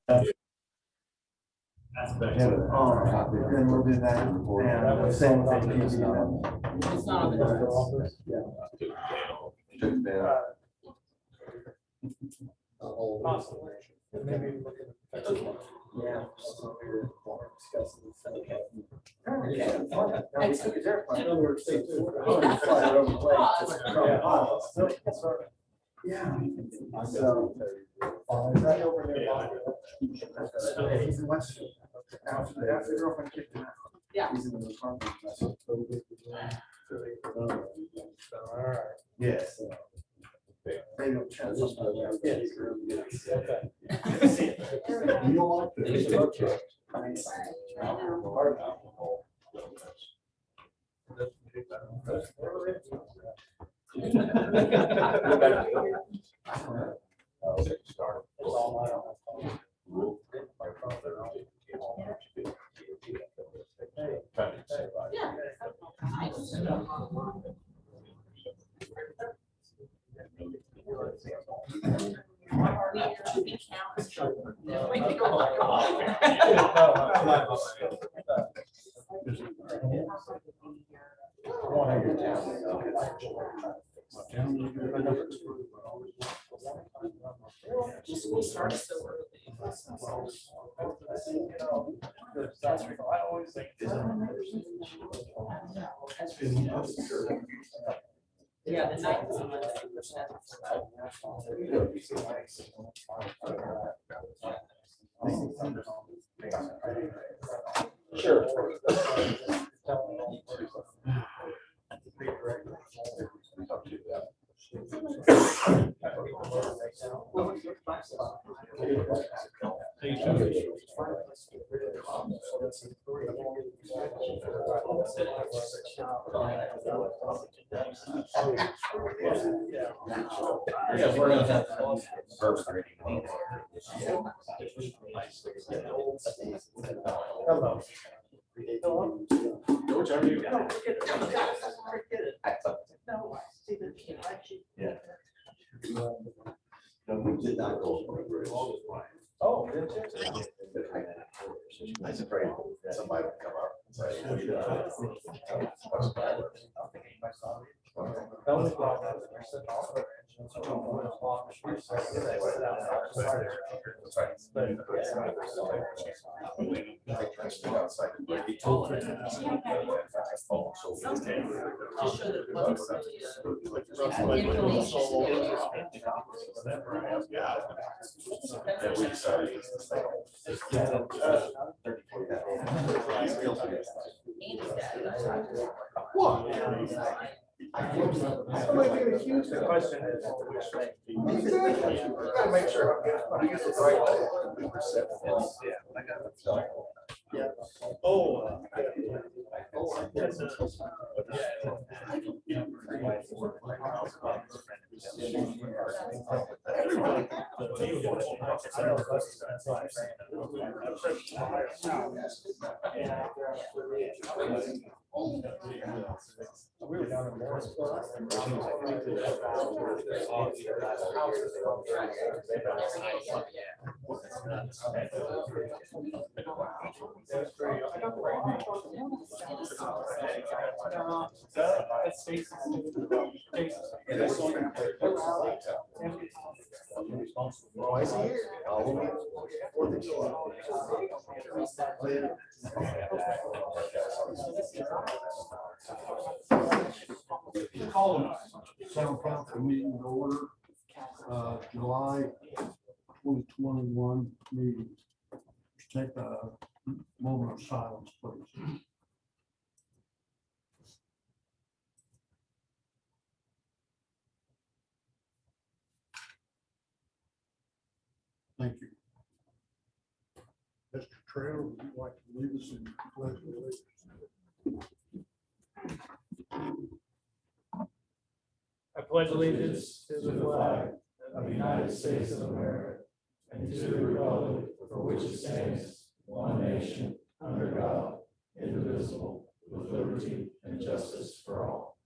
aspect. Then we'll do that. And same thing. It's not on the office. Took the- Possibly. Maybe look at. Yeah. Yeah. So. Right over there. He's in West. After the girlfriend kicked him out. Yeah. He's in the apartment. Alright. Yes. They don't chat. Okay. You don't like School starts so early. I always think. Yeah, the ninth is a Monday. Sure. Yeah, we're gonna have first reading. Hello. George, how are you? No, we did not go. Oh, I was afraid somebody would come up and say. Outside. He told me. Just show that public's That we decided. The question is, which way? You gotta make sure. I guess it's right. Yeah, I got it. Yeah. Oh. We were down in Morrisville. Town council meeting to order, July 2021 meeting. Take a moment of silence, please. Thank you. Mr. Trail, would you like to lead us in the pledge of allegiance? I pledge allegiance to the flag of the United States of America and to the republic for which it stands, one nation, under God, indivisible, with liberty and justice for all.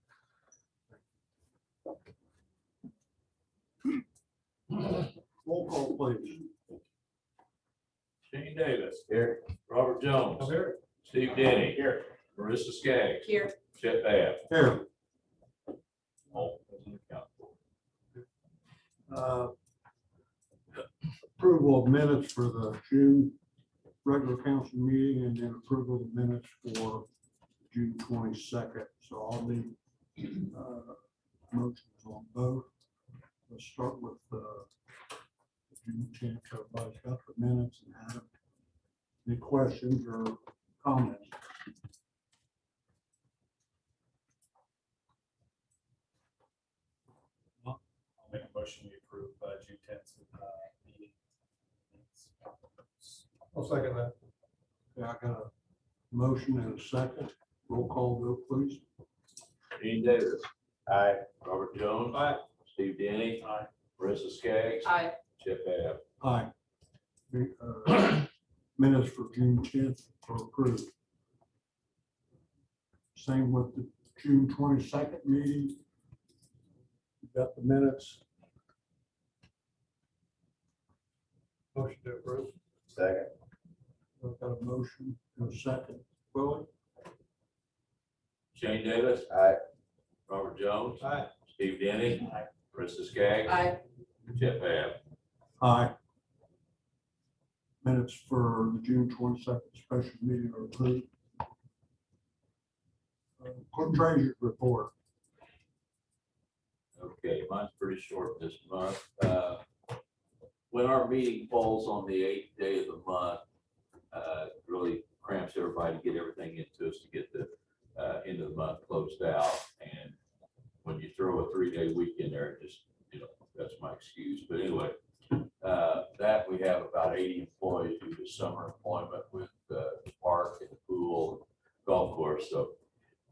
Roll call, please. Shane Davis, Here. Robert Jones. Here. Steve Denny. Here. Marissa Skaggs. Here, Chet Bab. Here. All present and accounted for. uh, Approval of minutes for the June regular council meeting and then approval of the minutes for June 22nd. So I'll need motions on both. Let's start with June 10th. Everybody's got the minutes and have any questions or comments? I'll make a motion to approve June 10th meeting. I'll second that. Yeah, I got a motion and a second. Roll call vote, please. Shane Davis. Aye. Robert Jones. Aye. Steve Denny. Aye. Marissa Skaggs. aye, Chet Bab. Aye. Minutes for June 10th are approved. Same with the June 22nd meeting. You've got the minutes. Motion to approve. Second. I've got a motion and a second. Willie? Shane Davis. Aye. Robert Jones. Aye. Steve Denny. Marissa Skaggs. aye, Chet Bab. Aye. Minutes for the June 22nd special meeting are approved. Clerk treasurer's report. Okay, mine's pretty short this month. When our meeting falls on the 8th day of the month, it really cramps everybody to get everything into us to get the end of the month closed out. And when you throw a 3-day week in there, it just, that's my excuse. But anyway, that we have about 80 employees due to summer employment with the park and the pool, and golf course. So,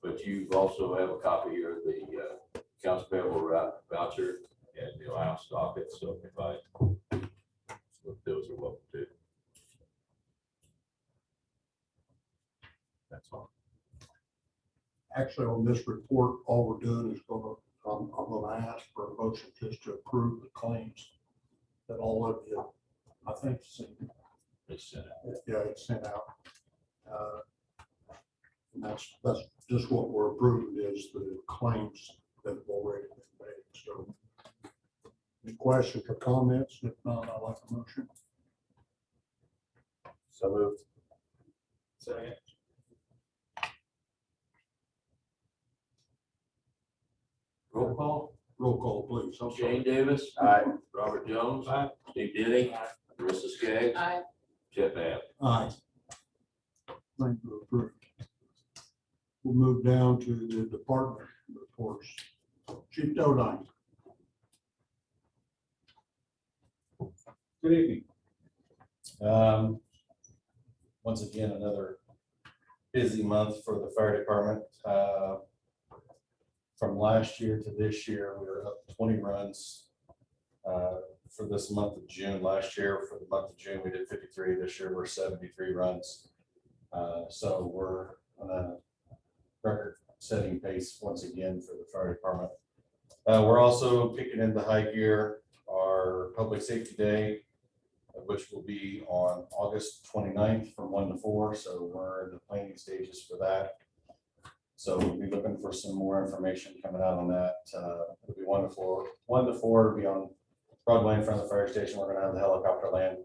but you also have a copy here of the accounts payable voucher and the allowance docket. So if I look, those are welcome too. That's all. Actually, on this report, all we're doing is I'm gonna ask for a motion just to approve the claims that all of you, I think, It's, it's sent out. And that's just what we're approving is the claims that have already been made. So any questions or comments? If not, I'd like a motion. So moved. Second. roll call. Roll call, please. I'm sorry. Shane Davis. Aye. Robert Jones. Aye. Steve Denny. Marissa Skaggs. aye, Chet Bab. Aye. Thank you, approved. We'll move down to the department reports. Chief Dodine. Good evening. Once again, another busy month for the fire department. From last year to this year, we were up 20 runs for this month of June. Last year, for the month of June, we did 53. This year, we're 73 runs. So we're on a record-setting pace once again for the fire department. We're also kicking into high gear our Public Safety Day, which will be on August 29th from 1 to 4. So we're in the planning stages for that. So we'll be looking for some more information coming out on that. It'll be 1 to 4. 1 to 4 will be on Broadway in front of the fire station. We're going to have the helicopter land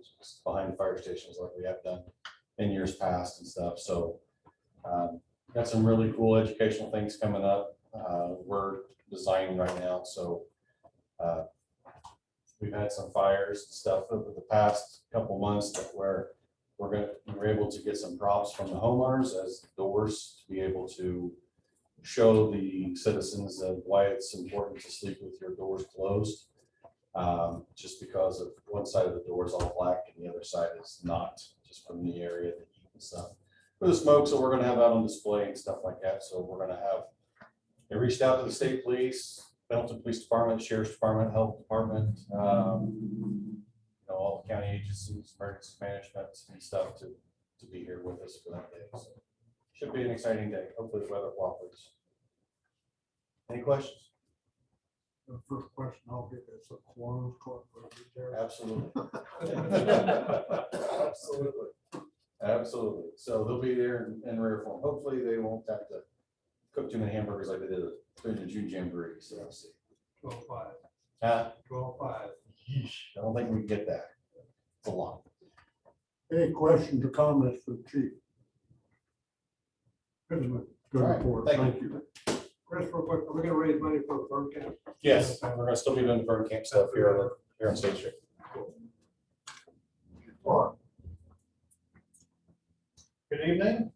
behind the fire stations like we have done in years past and stuff. So got some really cool educational things coming up. We're designing right now. So we've had some fires and stuff over the past couple months where we were able to get some props from the homeowners as doors to be able to show the citizens of why it's important to sleep with your doors closed. Just because of one side of the door is all black and the other side is not, just from the area, the heat and stuff. For the smoke, so we're going to have that on display and stuff like that. So we're going to have, they reached out to the state police, Pendleton Police Department, Sheriff's Department, Health Department, all the county agencies, emergency management and stuff to be here with us for that day. So should be an exciting day. Hopefully the weather cooperates. Any questions? The first question I'll get is a quorum. Absolutely. Absolutely. Absolutely. So they'll be there in rare form. Hopefully they won't have to cook too many hamburgers like they did during the June Jamboree. So I'll see. 12-5. 12-5. I don't think we can get that. It's a lot. Any questions or comments for the chief? Good All right, report. thank Thank you. Chris, real quick, are we gonna raise money for the bird camp? Yes, we're gonna still be doing the burn camp stuff here on State Street. Good evening.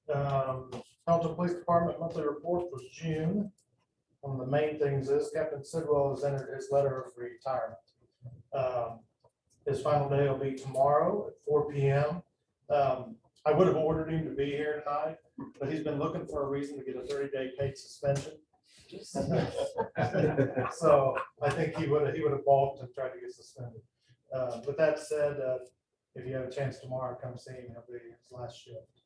Pelton Police Department monthly report for June. One of the main things is Captain Sidwell has entered his letter of retirement. His final day will be tomorrow at 4 p.m. I would have ordered him to be here tonight, but he's been looking for a reason to get a 30-day paid suspension. So I think he would have balked and tried to get suspended. With that said, if you have a chance tomorrow, come see him. He'll be his last shift.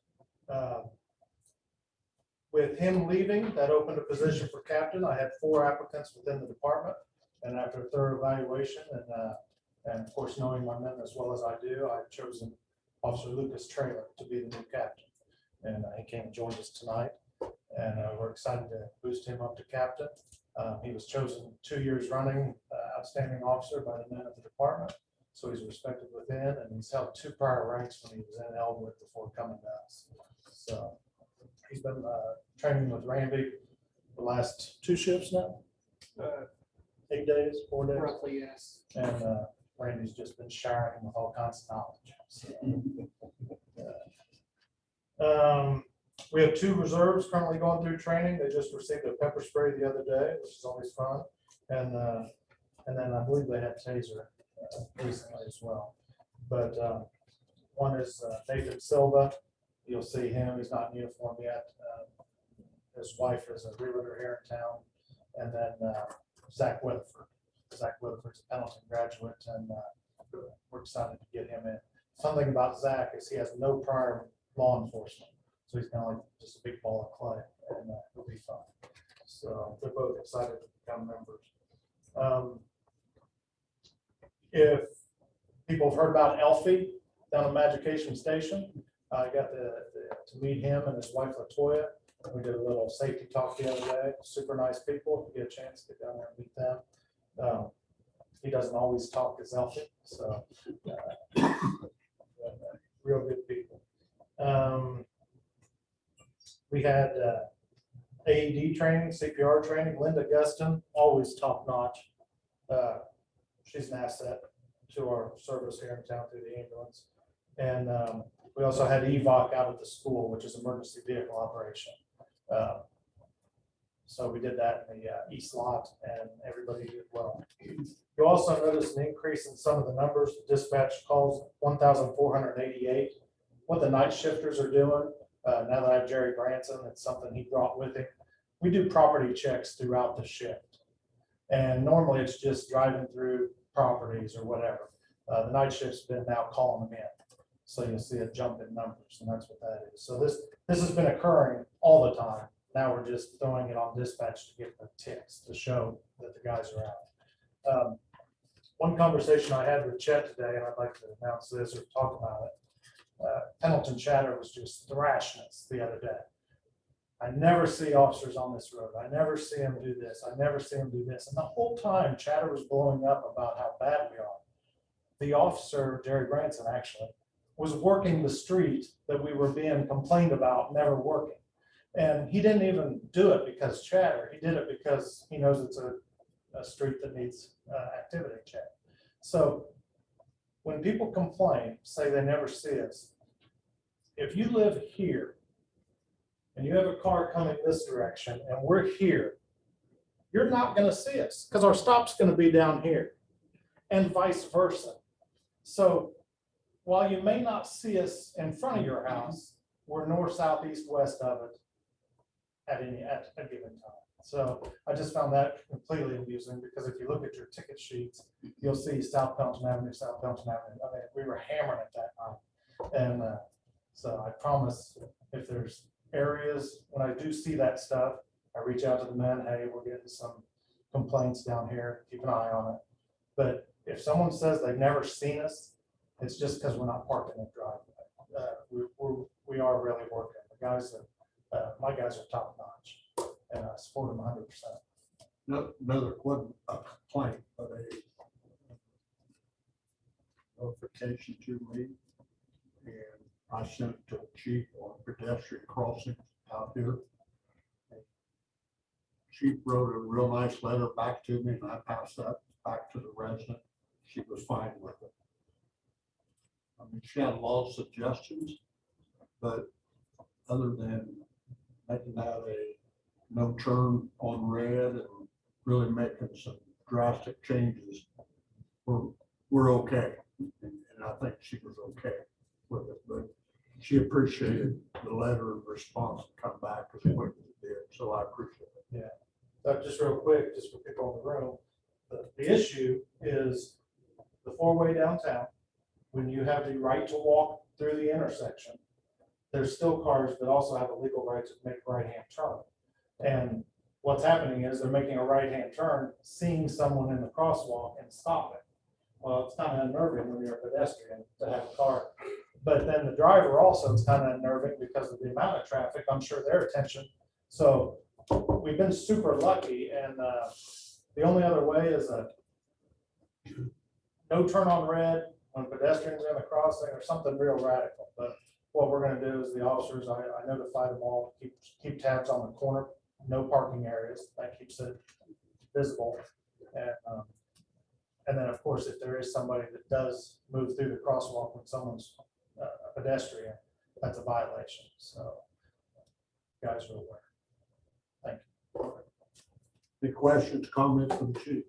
With him leaving, that opened a position for captain. I had 4 applicants within the department, and after a thorough evaluation and of course knowing my men as well as I do, I've chosen Officer Lucas Traylor to be the new captain. And he came and joined us tonight, and we're excited to boost him up to captain. He was chosen 2 years running outstanding officer by the men of the department. So he's respected within, and he's held 2 prior ranks when he was in Elwood before coming to us. So he's been training with Randy the last 2 shifts now. 8 days, 4 days. Roughly, yes. And Randy's just been showering him with all kinds of knowledge. So, we have 2 reserves currently going through training. They just received a pepper spray the other day, which is always fun. And then I believe they had taser recently as well. But one is Nathan Silva. You'll see him. He's not in uniform yet. His wife is a realtor here in town. And then Zach Weatherford. Zach Weatherford's a Pendleton graduate, and we're excited to get him in. Something about Zach is he has no prior law enforcement. So he's kind of like just a big ball of clay, and it'll be fun. So they're both excited to become members. If people have heard about Elfie down at Magication Station, I got to meet him and his wife Latoya. We did a little safety talk the other day. Super nice people. If you get a chance, get down there and meet them. He doesn't always talk as Elfie, so real good people. We had AED training, CPR training. Linda Guston, always top notch. She's an asset to our service here in town through the ambulance. And we also had EVOC out at the school, which is emergency vehicle operation. So we did that in the east lot, and everybody did well. You also notice an increase in some of the numbers. Dispatch calls 1,488. What the night shifters are doing, now that I have Jerry Branson, it's something he brought with him. We do property checks throughout the shift. And normally it's just driving through properties or whatever. The night shift's been now calling them in. So you'll see a jump in numbers, and that's what that is. So this has been occurring all the time. Now we're just throwing it on dispatch to get the ticks to show that the guys are out. One conversation I had with Chet today, and I'd like to announce this or talk about it. Pendleton Chatter was just thrashing us the other day. I never see officers on this road. I never see them do this. I never see them do this. And the whole time Chatter was blowing up about how bad we are. The officer, Jerry Branson, actually, was working the street that we were being complained about never working. And he didn't even do it because Chatter. He did it because he knows it's a street that needs activity check. So when people complain, say they never see us, if you live here and you have a car coming this direction and we're here, you're not going to see us because our stop's going to be down here and vice versa. So while you may not see us in front of your house, we're north, south, east, west of it at a given time. So I just found that completely amusing because if you look at your ticket sheets, you'll see South Pendleton Avenue, South Pendleton Avenue. I mean, we were hammering it that night. And so I promise if there's areas, when I do see that stuff, I reach out to the men, hey, we're getting some complaints down here, keep an eye on it. But if someone says they've never seen us, It's just because we're not parking in the driveway. We are really working. The guys my guys are top notch, and I support them 100%. No, another wasn't a complaint, but a notification to me. And I sent it to the chief on pedestrian crossings out here. Chief wrote a real nice letter back to me, and I passed that back to the resident. She was fine with it. I mean, she had a lot of suggestions, but other than making that a no turn on red and really making some drastic changes, we're okay. And I think she was okay with it, but she appreciated the letter and response to come back as quick as it did, so I appreciate it. Just real quick, just for people in the room, the issue is the four-way downtown. When you have the right to walk through the intersection, there's still cars that also have a legal right to make a right-hand turn. And what's happening is they're making a right-hand turn, seeing someone in the crosswalk and stopping. Well, it's kind of unnerving when you're a pedestrian to have a car. But then the driver also is kind of unnerving because of the amount of traffic, I'm sure their attention. So we've been super lucky, and the only other way is a no turn on red when pedestrians are in the crossing or something real radical. But what we're going to do is the officers, I notify them all, keep tabs on the corner, no parking areas. That keeps it visible. And then, of course, if there is somebody that does move through the crosswalk when someone's a pedestrian, that's a violation. So you guys are aware. Thank you. Any questions, comments from the chief?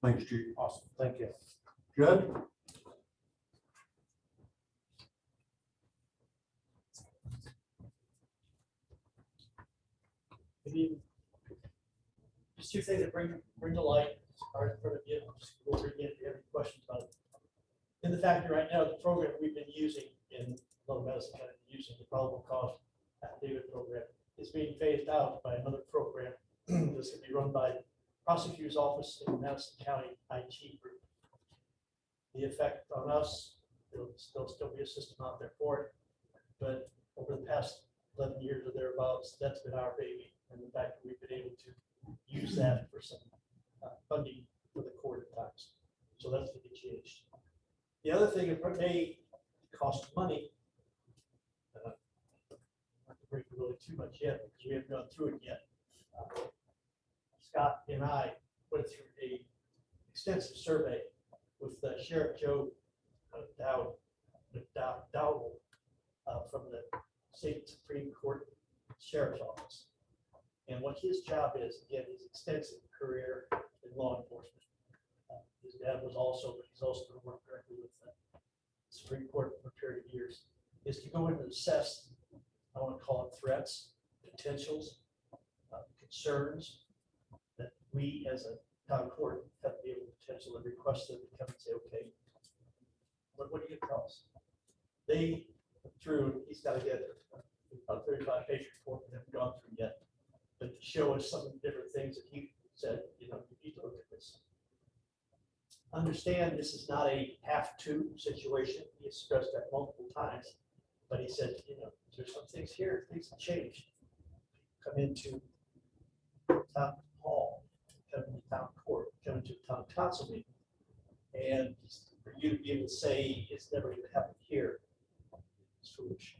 Thanks, chief. Awesome. Thank you. Judge? Maybe just two things that bring to light, are in front of you, just go over again if you have any questions about it. In the factory right now, the program we've been using in Little Medicine County, using the probable cause affidavit program, is being phased out by another program that's going to be run by prosecutor's office in Madison County IT group. The effect on us, there'll still be a system out there for it, but over the past 11 years or thereabouts, that's been our baby, and the fact that we've been able to use that for some funding for the court at times. So that's to be changed. The other thing, it may cost money. Not to break the really too much yet because we haven't gone through it yet. Scott and I went through a extensive survey with Sheriff Joe Dowell from the State Supreme Court Sheriff's Office. And what his job is, again, his extensive career in law enforcement. His dad was also, but he's also going to work directly with the Supreme Court for a period of years, is to go in and assess, I want to call it threats, potentials, concerns that we as a town court have to be able to potentially request them to come and say, okay, what are you going to tell us? They through, he's got to get a 35-page report we haven't gone through yet, but to show us some of the different things that he said, you know, you need to look at this. Understand this is not a have-to situation. He has stressed that multiple times, but he said, you know, there's some things here, things have changed. Come into town hall, come into town court, come into town council meeting, and for you to be able to say it's never going to happen here, it's foolish.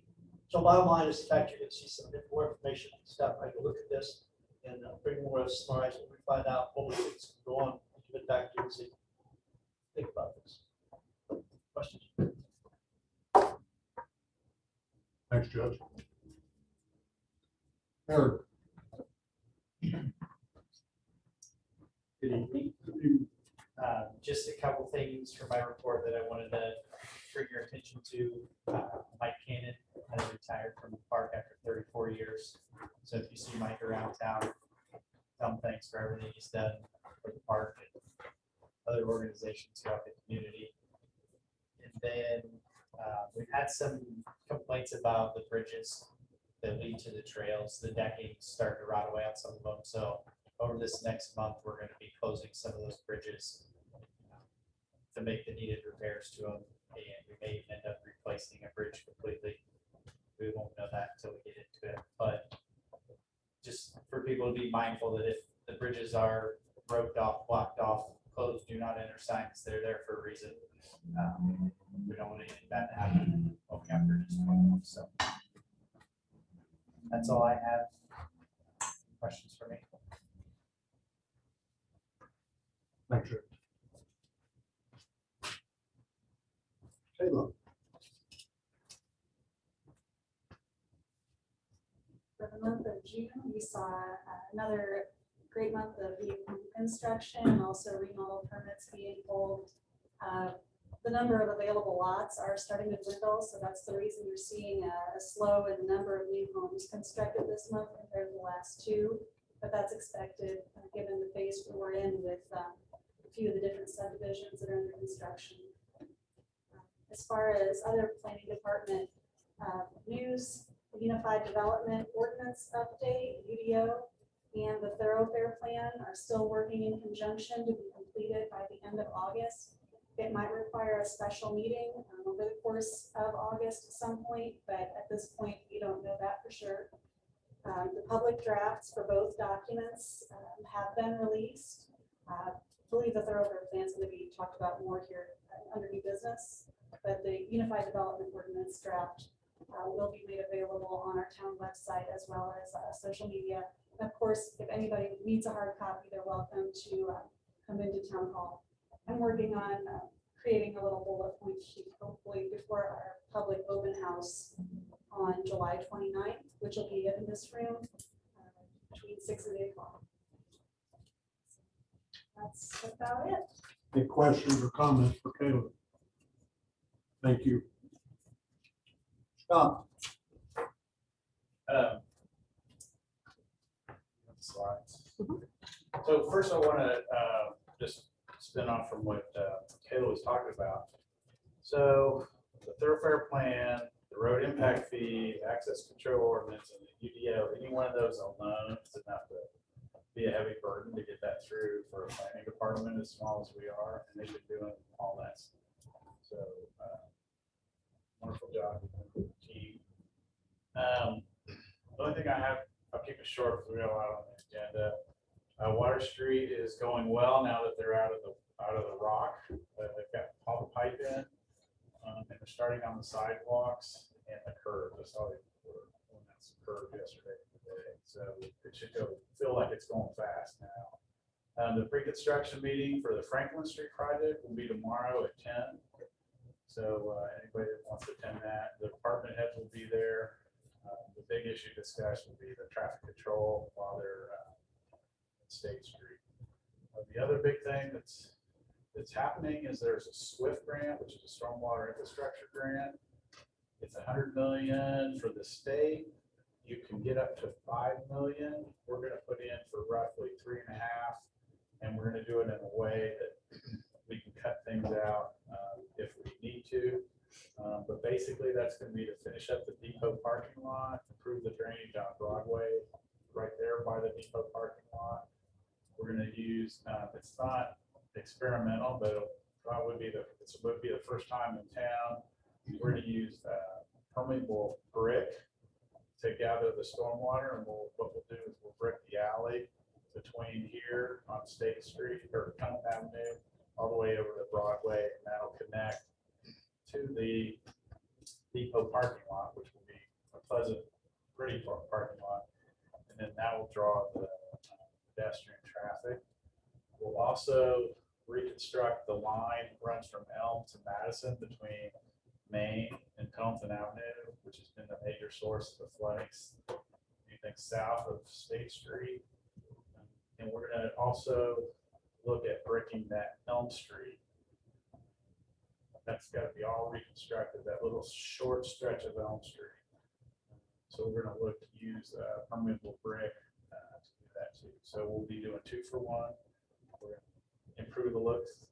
So bottom line is the fact you're going to see some more information. Stop by to look at this and bring more of us summarize when we find out what we think is going on. Give it back to you and say, think about this. Questions? Thanks, Judge. Eric. Good evening. Just a couple things for my report that I wanted to bring your attention to. Mike Cannon has retired from the park after 34 years. So if you see Mike around town, tell him thanks for everything he's done for the park and other organizations throughout the community. And then we've had some complaints about the bridges that lead to the trails. The decking started to rot away on some of them. So over this next month, we're going to be closing some of those bridges to make the needed repairs to them, and we may end up replacing a bridge completely. We won't know that until we get into it, but just for people to be mindful that if the bridges are roped off, blocked off, closed, do not enter signs, they're there for a reason. We don't want anything bad to happen when we have bridges. So that's all I have. Questions for me? Thank you. Caleb. For the month of June, we saw another great month of vehicle construction, also remodel permits being pulled. The number of available lots are starting to dwindle, so that's the reason you're seeing a slow in the number of new homes constructed this month compared to the last two. But that's expected, given the phase we're in with a few of the different subdivisions that are under construction. As far as other planning department news, the Unified Development Ordinance Update, UDO, and the Thoroughfare Plan are still working in conjunction to be completed by the end of August. It might require a special meeting over the course of August at some point, but at this point, we don't know that for sure. The public drafts for both documents have been released. I believe the Thoroughfare Plan is going to be talked about more here under new business, but the Unified Development Ordinance draft will be made available on our town website as well as social media. And of course, if anybody needs a hard copy, they're welcome to come into town hall. I'm working on creating a little bullet point sheet, hopefully before our public open house on July 29th, which will be in this room between 6 and 8 o'clock. That's about it. Any questions or comments for Caleb? Thank you. Scott. Slides. So first I want to just spin off from what Kayla was talking about. So the thoroughfare plan, the road impact fee, access control ordinance, and the UDO, any one of those alone is enough to be a heavy burden to get that through for a planning department as small as we are, and they've been doing all that. So wonderful job with the team. The only thing I have, I'll keep it short because we got a lot on the agenda. Water Street is going well now that they're out of the rock. They've got all the pipe in, and they're starting on the sidewalks and the curb. I saw they were on that curb yesterday and today, so it should feel like it's going fast now. The pre-construction meeting for the Franklin Street project will be tomorrow at 10. So anybody that wants to attend that, the department heads will be there. The big issue discussed will be the traffic control while they're at State Street. The other big thing that's happening is there's a SWIFT grant, which is a stormwater infrastructure grant. It's $100 million for the state. You can get up to $5 million. We're going to put in for roughly 3.5, and we're going to do it in a way that we can cut things out if we need to. But basically, that's going to be to finish up the depot parking lot, improve the drainage on Broadway, right there by the depot parking lot. We're going to use, it's not experimental, but it'll probably be the first time in town. We're going to use permeable brick to gather the stormwater, and what we'll do is we'll brick the alley between here on State Street or Cunningham Avenue all the way over to Broadway, and that'll connect to the depot parking lot, which will be a pleasant, pretty parking lot, and then that will draw the pedestrian traffic. We'll also reconstruct the line that runs from Elm to Madison between Main and Pendleton Avenue, which has been the major source of the flooding, anything south of State Street. And we're going to also look at bricking that Elm Street. That's got to be all reconstructed, that little short stretch of Elm Street. So we're going to look to use permeable brick to do that too. So we'll be doing 2 for 1. We're going to improve the looks,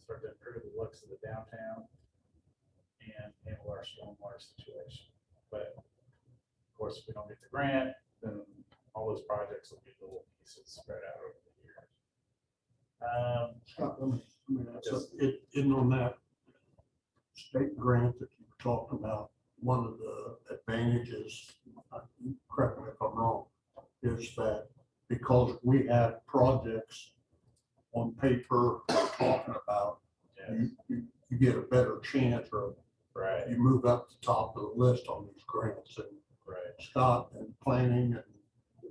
start to improve the looks of the downtown, and handle our stormwater situation. But of course, if we don't get the grant, then all those projects will be little pieces spread out over the years. I mean, in on that state grant that you talked about, one of the advantages, correct me if I'm wrong, is that because we have projects on paper talking about, you get a better chance, or Right, you move up the top of the list on these grants. And right. Scott and planning and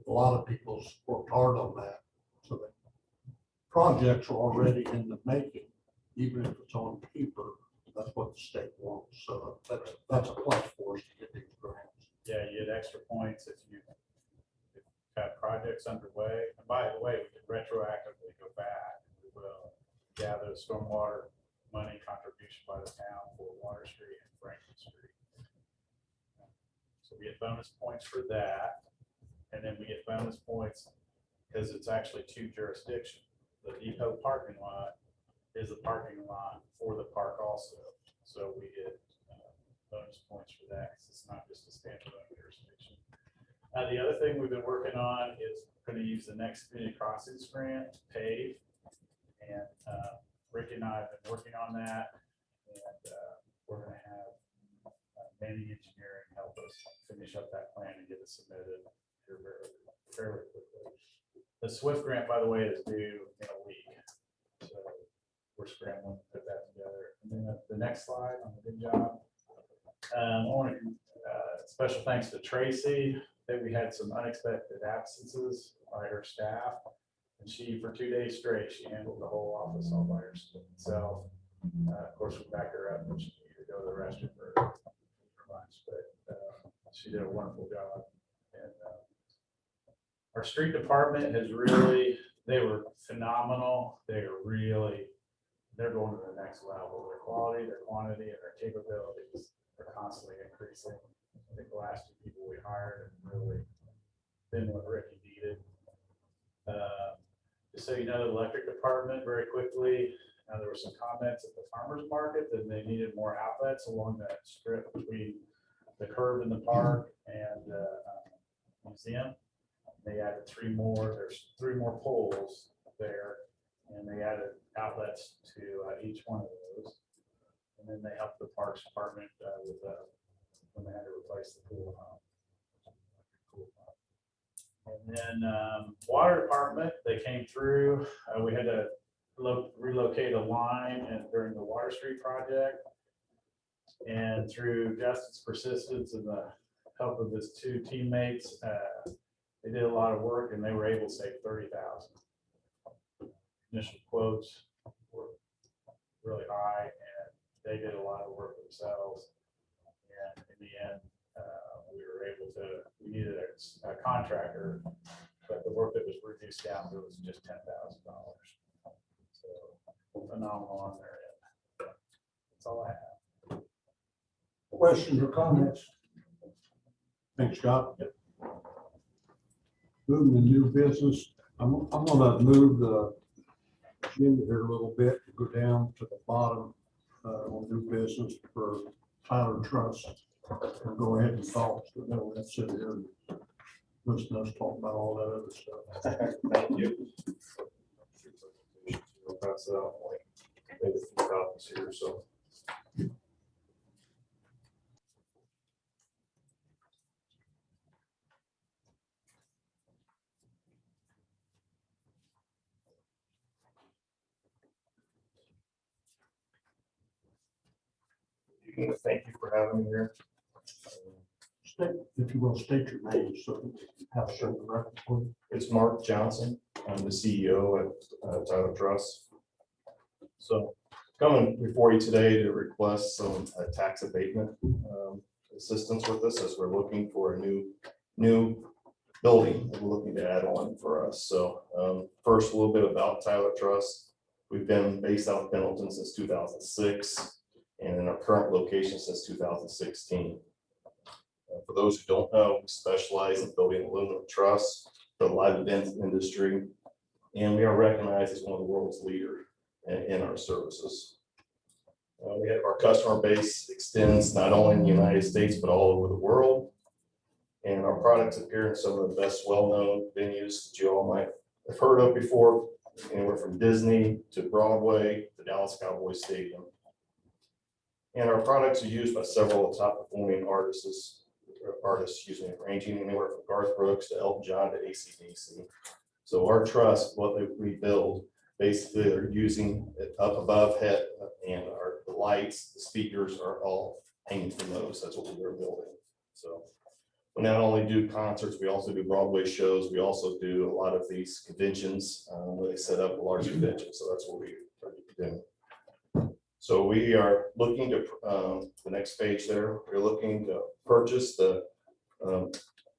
a lot of people's worked hard on that. So that projects are already in the making, even if it's on paper. That's what the state wants. So that's a plus for us to get these grants. Yeah, you get extra points if you have projects underway. And by the way, we can retroactively go back. We will gather the stormwater money contribution by the town for Water Street and Franklin Street. So we get bonus points for that. And then we get bonus points because it's actually two jurisdictions. The depot parking lot is the parking lot for the park also. So we get bonus points for that. 'Cause it's not just a standalone jurisdiction. The other thing we've been working on is going to use the next community crossings grant to pave. And Rick and I have been working on that. And we're going to have Manning Engineering help us finish up that plan and get it submitted here very quickly. The SWIFT grant, by the way, is due in a week. So we're scrambling to put that together. And then the next slide on the good job. I want to special thanks to Tracy, that we had some unexpected absences by her staff. And she, for 2 days straight, she handled the whole office all by herself. Of course, we backed her up when she needed to go to the restroom for lunch, but she did a wonderful job. And our street department has really, they were phenomenal. They're going to the next level. Their quality, their quantity, and their capabilities are constantly increasing. I think the last 2 people we hired have really been what Ricky needed. Just so you know, the electric department, very quickly, there were some comments at the farmer's market that they needed more outlets along that strip between the curb in the park and the museum. They added 3 more. There's 3 more poles there, and they added outlets to each one of those. And then they helped the parks department with when they had to replace the pool. And then water department, they came through. We had to relocate a line and during the Water Street project. And through Justin's persistence and the help of his 2 teammates, they did a lot of work and they were able to save $30,000. Initial quotes were really high and they did a lot of work themselves. And in the end, we were able to, we needed a contractor, but the work that was reduced down to was just $10,000. So phenomenal on their end. That's all I have. Questions or comments? Thanks, Scott. Yep. Moving to new business, I'm gonna move the agenda here a little bit, go down to the bottom on new business for Tyler Trust. And go ahead and talk, so that we'll sit here and listen to us talk about all that other stuff. Thank you. I'll pass it out. Made a few copies here, so. Thank you for having me here. State, if you will, state your name, so we have certain record, please. It's Mark Johnson. I'm the CEO at Tyler Trust. So coming before you today to request some tax abatement assistance with this, as we're looking for a new building that we're looking to add on for us. So first, a little bit about Tyler Trust. We've been based out of Pendleton since 2006 and in our current location since 2016. For those who don't know, we specialize in building aluminum truss for the live events industry, and we are recognized as one of the world's leaders in our services. We have our customer base extends not only in the United States, but all over the world. And our products appear in some of the best well-known venues that you all might have heard of before, anywhere from Disney to Broadway to Dallas Cowboys Stadium. And our products are used by several of the top performing artists, ranging anywhere from Garth Brooks to Elton John to AC/DC. So our trust, what we build, basically they're using it up above head, and the lights, the speakers are all hanging from those. That's what we're building. So we not only do concerts, we also do Broadway shows. We also do a lot of these conventions where they set up a large convention. So that's what we try to do. So we are looking to, the next page there, we're looking to purchase the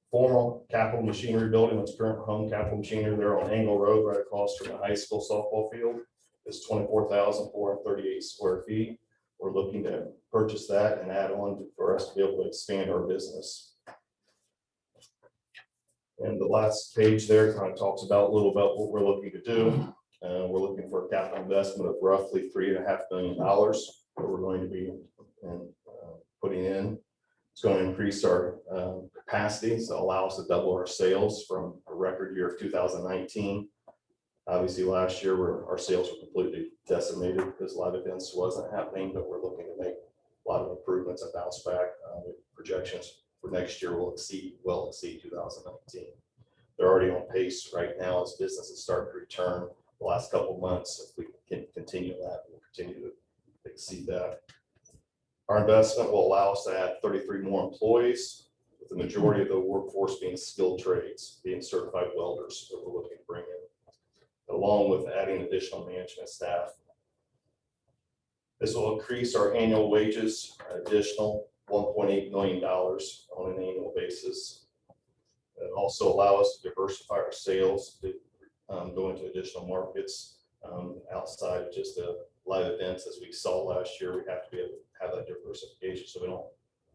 former Capital Machinery building. It's current home Capital Machinery there on Angle Road, right across from the high school softball field. It's 24,438 square feet. We're looking to purchase that and add on for us to be able to expand our business. And the last page there kind of talks about a little about what we're looking to do. We're looking for a capital investment of roughly $3.5 million that we're going to be putting in. It's going to increase our capacity, so allow us to double our sales from a record year of 2019. Obviously, last year our sales were completely decimated because a lot of events wasn't happening, but we're looking to make a lot of improvements and bounce back. Projections for next year will exceed 2019. They're already on pace right now as businesses start to return. The last couple of months, if we can continue that, we'll continue to exceed that. Our investment will allow us to add 33 more employees, with the majority of the workforce being skilled trades, being certified welders that we're looking to bring in, along with adding additional management staff. This will increase our annual wages, additional $1.8 million on an annual basis. It also allow us to diversify our sales, to go into additional markets outside of just the live events. As we saw last year, we have to be able to have that diversification so we don't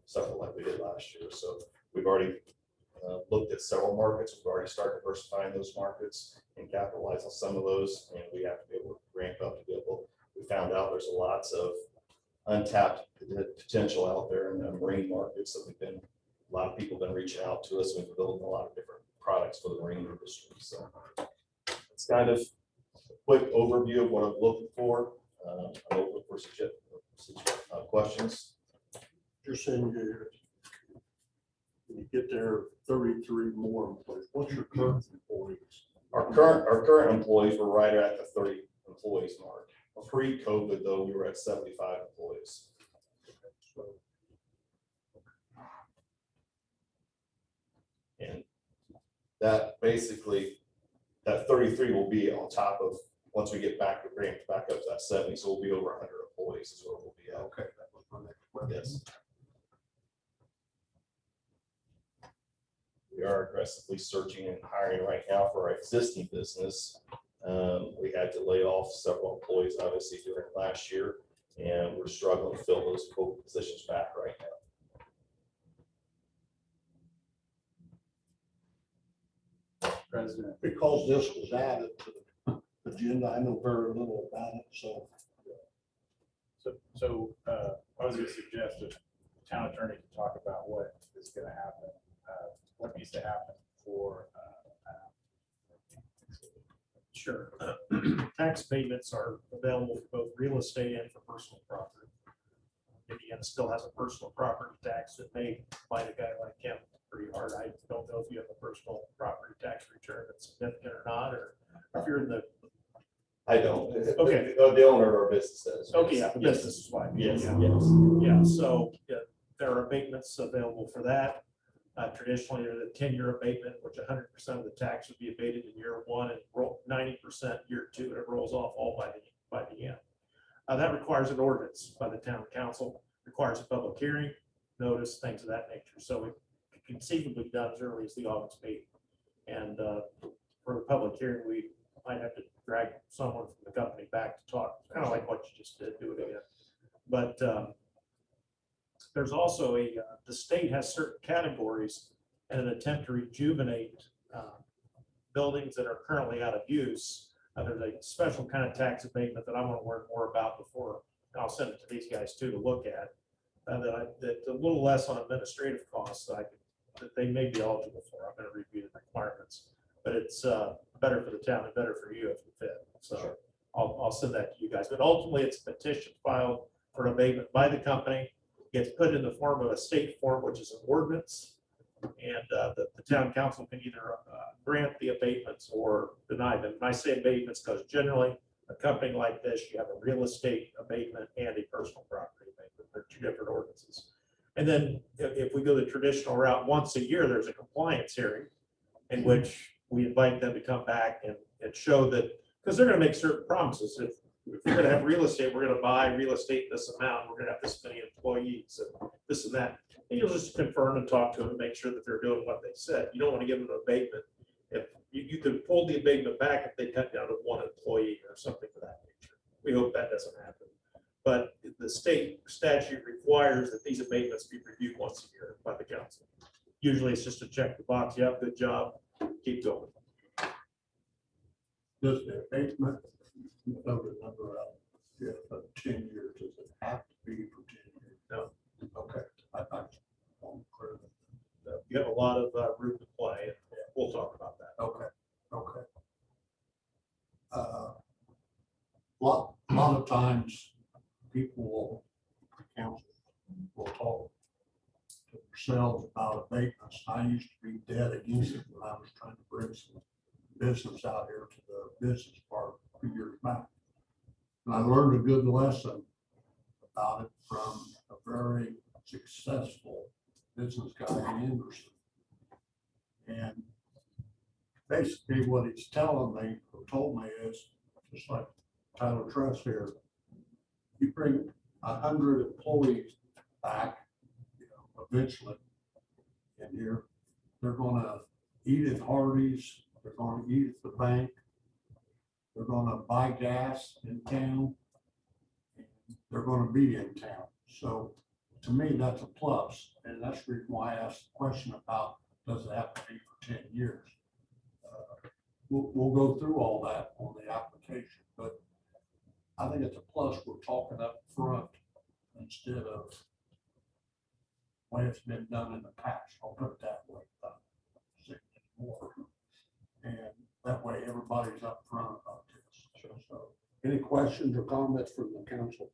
suffer like we did last year. So we've already looked at several markets. We've already started diversifying those markets and capitalize on some of those, and we have to be able to ramp up to be able. We found out there's lots of untapped potential out there in the marine markets that a lot of people have been reaching out to us. We've been building a lot of different products for the marine industry. So it's kind of a quick overview of what I'm looking for. I'm open for questions. You're saying you get there 33 more employees. What's your current employees? Our current employees were right at the 30 employees mark. Pre-COVID though, we were at 75 employees. And that basically, that 33 will be on top of, once we get ramped back up to that 70, so we'll be over 100 employees is where we'll be at. Okay, that was my next question. Yes. We are aggressively searching and hiring right now for our existing business. We had to lay off several employees, obviously, during last year, and we're struggling to fill those positions back right now. President. Because this was added to the agenda, I know very little about it, so. I was going to suggest that the town attorney can talk about what is going to happen, what needs to happen for. Sure. Tax payments are available for both real estate and for personal property. Indiana still has a personal property tax that may bite a guy like him pretty hard. I don't know if you have a personal property tax return that's significant or not, or if you're in the. I don't. Okay. The owner of our business does. Okay, yeah, the business is fine. Yes, Yeah. yes. Yeah, so there are abatements available for that. Traditionally, there's a 10-year abatement, which 100% of the tax would be abated in year one and 90% year two, and it rolls off all by the end. That requires an ordinance by the town council, requires a public hearing, notice, things of that nature. So it can conceivably be done as early as the August meeting. And for the public hearing, we might have to drag someone from the company back to talk, kind of like what you just did, do it again. But there's also the state has certain categories in an attempt to rejuvenate buildings that are currently out of use. There's a special kind of tax abatement that I want to learn more about before, and I'll send it to these guys too to look at. That's a little less on administrative costs that they may be eligible for. I'm going to review the requirements, but it's better for the town and better for you if it fit. So I'll send that to you guys. But ultimately, it's a petition filed for abatement by the company. Gets put in the form of a state form, which is an ordinance. And the town council can either grant the abatements or deny them. And I say abatements because generally a company like this, you have a real estate abatement and a personal property abatement. They're two different ordinances. And then if we go the traditional route, once a year, there's a compliance hearing in which we invite them to come back and show that, because they're going to make certain promises. If we're going to have real estate, we're going to buy real estate this amount, we're going to have this many employees and this and that. And you'll just confirm and talk to them and make sure that they're doing what they said. You don't want to give them an abatement. If you could pull the abatement back if they cut down to one employee or something of that nature. We hope that doesn't happen. But the state statute requires that these abatements be reviewed once a year by the council. Usually it's just to check the box. Yeah, good job. Keep going. Does the abatement, you know the number out, if 10 years, does it have to be for 10 years? No. Okay. I won't clear that. You have a lot of room to play, and we'll talk about that. Okay, okay. Lot of times, people will, council will talk to themselves about abatements. I used to be dead against it when I was trying to bring some business out here to the business park a few years back. And I learned a good lesson about it from a very successful business guy in Anderson. And basically what he's telling me, or told me is, just like Tyler Trust here, you bring 100 employees back, you know, eventually in here, they're gonna eat at Hardee's, they're gonna eat at the bank, they're gonna buy gas in town, and they're gonna be in town. So to me, that's a plus. And that's the reason why I asked the question about, does it have to be for 10 years? We'll go through all that on the application, but I think it's a plus we're talking up front instead of the way it's been done in the past. I'll put it that way. More. And that way everybody's up front about this. So, any questions or comments from the council?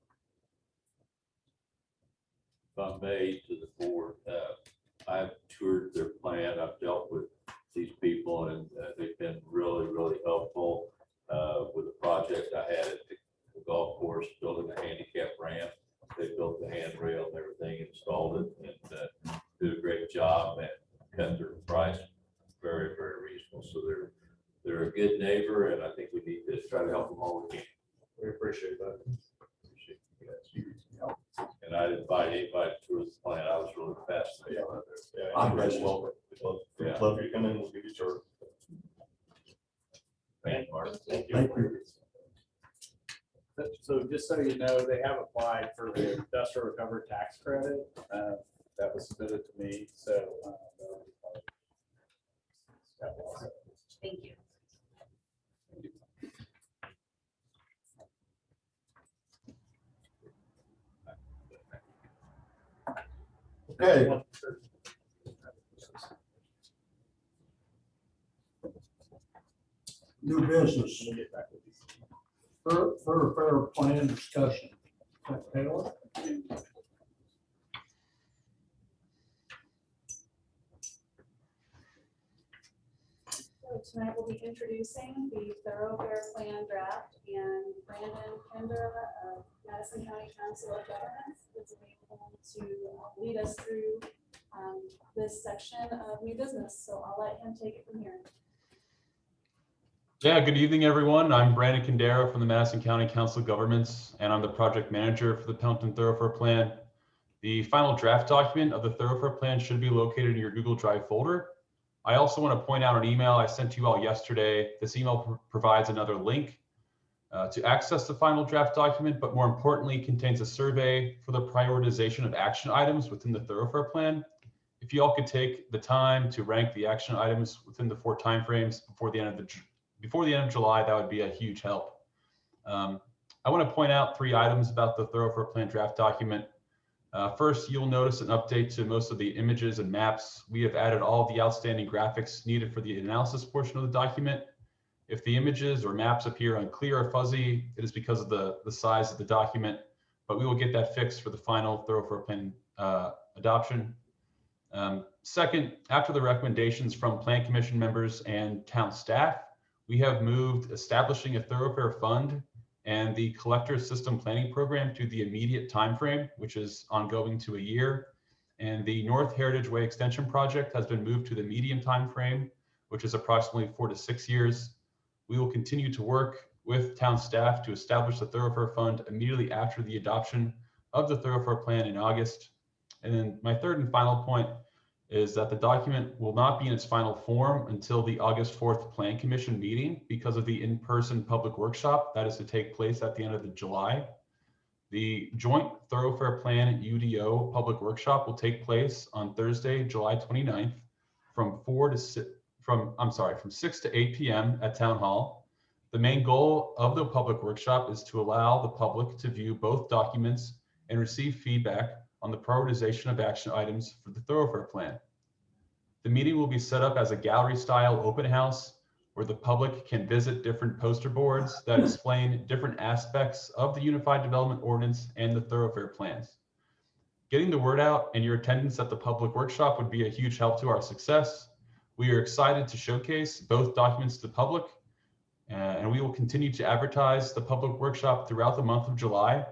If I may, to the board, I've toured their plant. I've dealt with these people, and they've been really, really helpful with the project I had at the golf course, building a handicap ramp. They built the handrail and everything, installed it, and did a great job and cut their price very, very reasonable. So they're a good neighbor, and I think we need to try to help them all we can. We appreciate that. Appreciate you guys. And I invite anybody to tour the plant. I was really fascinated. I'm very well. We'd love you to come in, we'll give you a tour. Thank you, Mark. Thank you. So just so you know, they have applied for the industrial recovery tax credit that was submitted to me. So. Thank you. Okay. New business. Fair plan discussion. Taylor? So tonight we'll be introducing the thoroughfare plan draft, and Brandon Kendra of Madison County Council of Governments is available to lead us through this section of new business. So I'll let him take it from here. Yeah, good evening, everyone. I'm Brandon Kendra from the Madison County Council of Governments, and I'm the project manager for the Pendleton Thoroughfare Plan. The final draft document of the Thoroughfare Plan should be located in your Google Drive folder. I also want to point out an email I sent to you all yesterday. This email provides another link to access the final draft document, but more importantly, contains a survey for the prioritization of action items within the Thoroughfare Plan. If you all could take the time to rank the action items within the 4 timeframes before the end of July, that would be a huge help. I want to point out 3 items about the Thoroughfare Plan draft document. First, you'll notice an update to most of the images and maps. We have added all of the outstanding graphics needed for the analysis portion of the document. If the images or maps appear unclear or fuzzy, it is because of the size of the document, but we will get that fixed for the final thoroughfare plan adoption. Second, after the recommendations from Plan Commission members and town staff, we have moved establishing a thoroughfare fund and the collector system planning program to the immediate timeframe, which is ongoing to a year. And the North Heritage Way Extension project has been moved to the medium timeframe, which is approximately 4 to 6 years. We will continue to work with town staff to establish the thoroughfare fund immediately after the adoption of the thoroughfare plan in August. And then my third and final point is that the document will not be in its final form until the August 4th Plan Commission meeting because of the in-person public workshop that is to take place at the end of July. The joint thoroughfare plan UDO public workshop will take place on Thursday, July 29th from 6 to 8 p.m. at Town Hall. The main goal of the public workshop is to allow the public to view both documents and receive feedback on the prioritization of action items for the thoroughfare plan. The meeting will be set up as a gallery-style open house where the public can visit different poster boards that explain different aspects of the Unified Development Ordinance and the thoroughfare plans. Getting the word out and your attendance at the public workshop would be a huge help to our success. We are excited to showcase both documents to the public, and we will continue to advertise the public workshop throughout the month of July.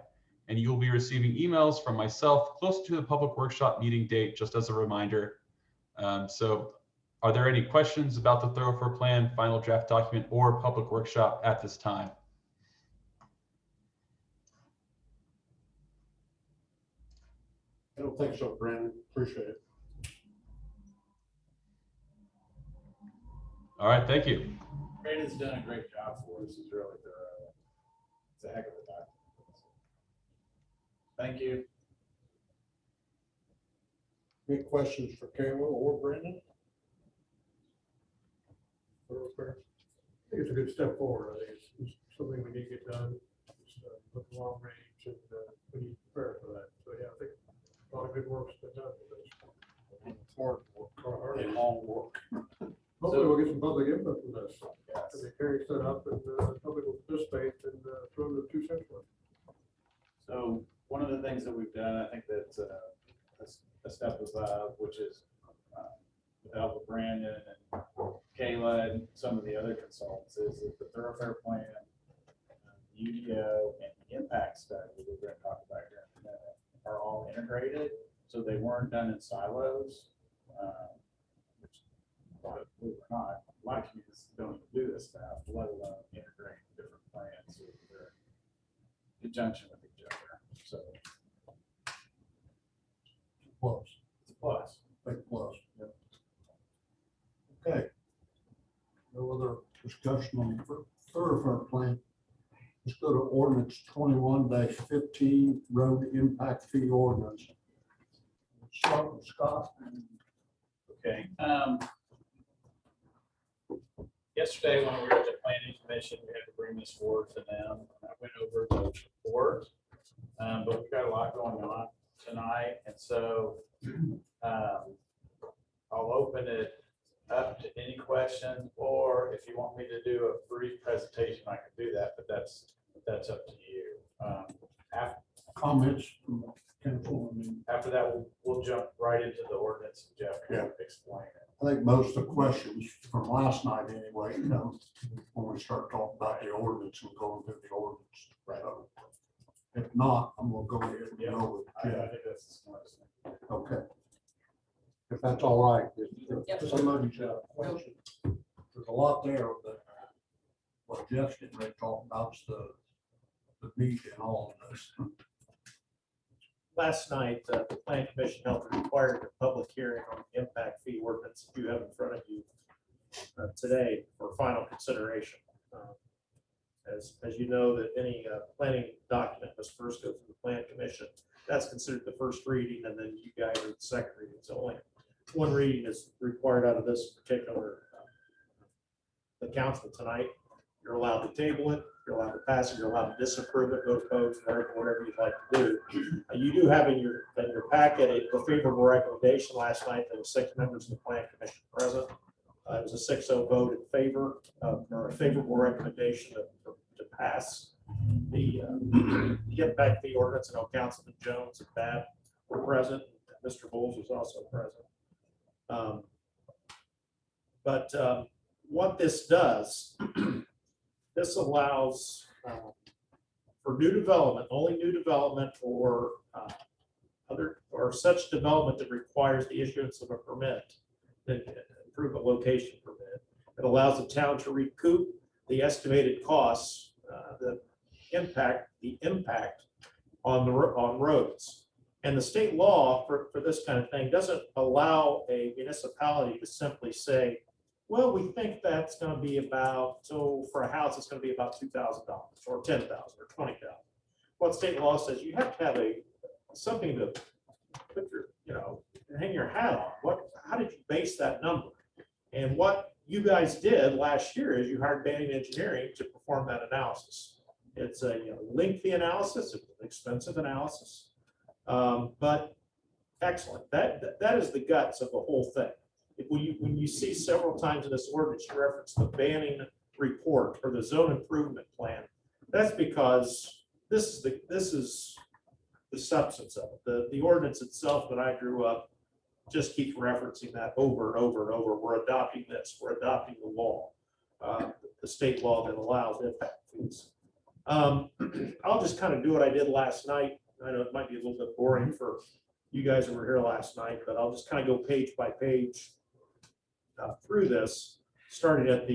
And you will be receiving emails from myself close to the public workshop meeting date, just as a reminder. So are there any questions about the thoroughfare plan, final draft document, or public workshop at this time? I don't think so, Brandon. Appreciate it. All right, thank you. Brandon's done a great job for us. He's really thorough. It's a heck of a document. Thank you. Any questions for Kayla or Brandon? Thoroughfare. I think it's a good step forward. I think it's something we need to get done. Just, look long range and we need to prepare for that. So yeah, I think a lot of good work's been done with this. Hard work. Hard and work. long work. Hopefully we'll get some public input from this. Yes. And the carry set up and public will participate and throw the 2 cents worth. So one of the things that we've done, I think that's a step above, which is with Alva Brandon and Kayla and some of the other consultants, is that the thoroughfare plan, UDO, and the impact study that we're going to talk about here in a minute are all integrated. So they weren't done in silos, which, believe it or not, a lot of communities don't even do this stuff, let alone integrate different plans so that they're in conjunction with each other. So Plus, it's a plus. big plus. Yep. Okay. No other discussion on the thoroughfare plan. Let's go to ordinance 21-15 road impact fee ordinance. Start with Scott. Okay. Yesterday, when we were at the planning commission, we had to bring this forward to them. I went over the report, but we've got a lot going on tonight, and so I'll open it up to any questions, or if you want me to do a brief presentation, I can do that, but that's up to you. Comments from council. After that, we'll jump right into the ordinance, and Jeff can explain it. I think most of the questions from last night anyway, you know, when we start talking about the ordinance and going through the ordinance. Right. So, if not, I'm gonna go ahead and go with I Jeff. think that's the smartest thing. Okay. If that's all right. Yep. If somebody's got a question, there's a lot there, but what Jeff's getting ready to talk about is the meat and all of this. Last night, the plan commission held a required public hearing on the impact fee ordinance that you have in front of you today for final consideration. As you know, that any planning document must first go through the plan commission. That's considered the first reading, and then you guys are the second reading. So only one reading is required out of this particular the council tonight. You're allowed to table it, you're allowed to pass it, you're allowed to disapprove it, vote opposed, whatever you'd like to do. You do have in your packet a favorable recommendation last night. There were 6 members of the plan commission present. It was a 6-0 vote in favor, or a favorable recommendation to pass the impact fee ordinance. I know Councilman Jones and Babb were present. Mr. Bowles was also present. But what this does, this allows for new development, only new development or other or such development that requires the issuance of a permit, that improvement location permit. It allows the town to recoup the estimated costs, the impact on roads. And the state law for this kind of thing doesn't allow a municipality to simply say, well, we think that's going to be about, so for a house, it's going to be about $2,000 or $10,000 or $20,000. What state law says, you have to have something to put your, hang your hat on. How did you base that number? And what you guys did last year is you hired Banning Engineering to perform that analysis. It's a lengthy analysis, it's an expensive analysis, but excellent. That is the guts of the whole thing. When you see several times in this ordinance, you reference the Banning report or the zone improvement plan, that's because this is the substance of it. The ordinance itself that I drew up just keeps referencing that over and over and over. We're adopting this, we're adopting the law, the state law that allows impact fees. I'll just kind of do what I did last night. I know it might be a little bit boring for you guys who were here last night, but I'll just kind of go page by page through this, starting at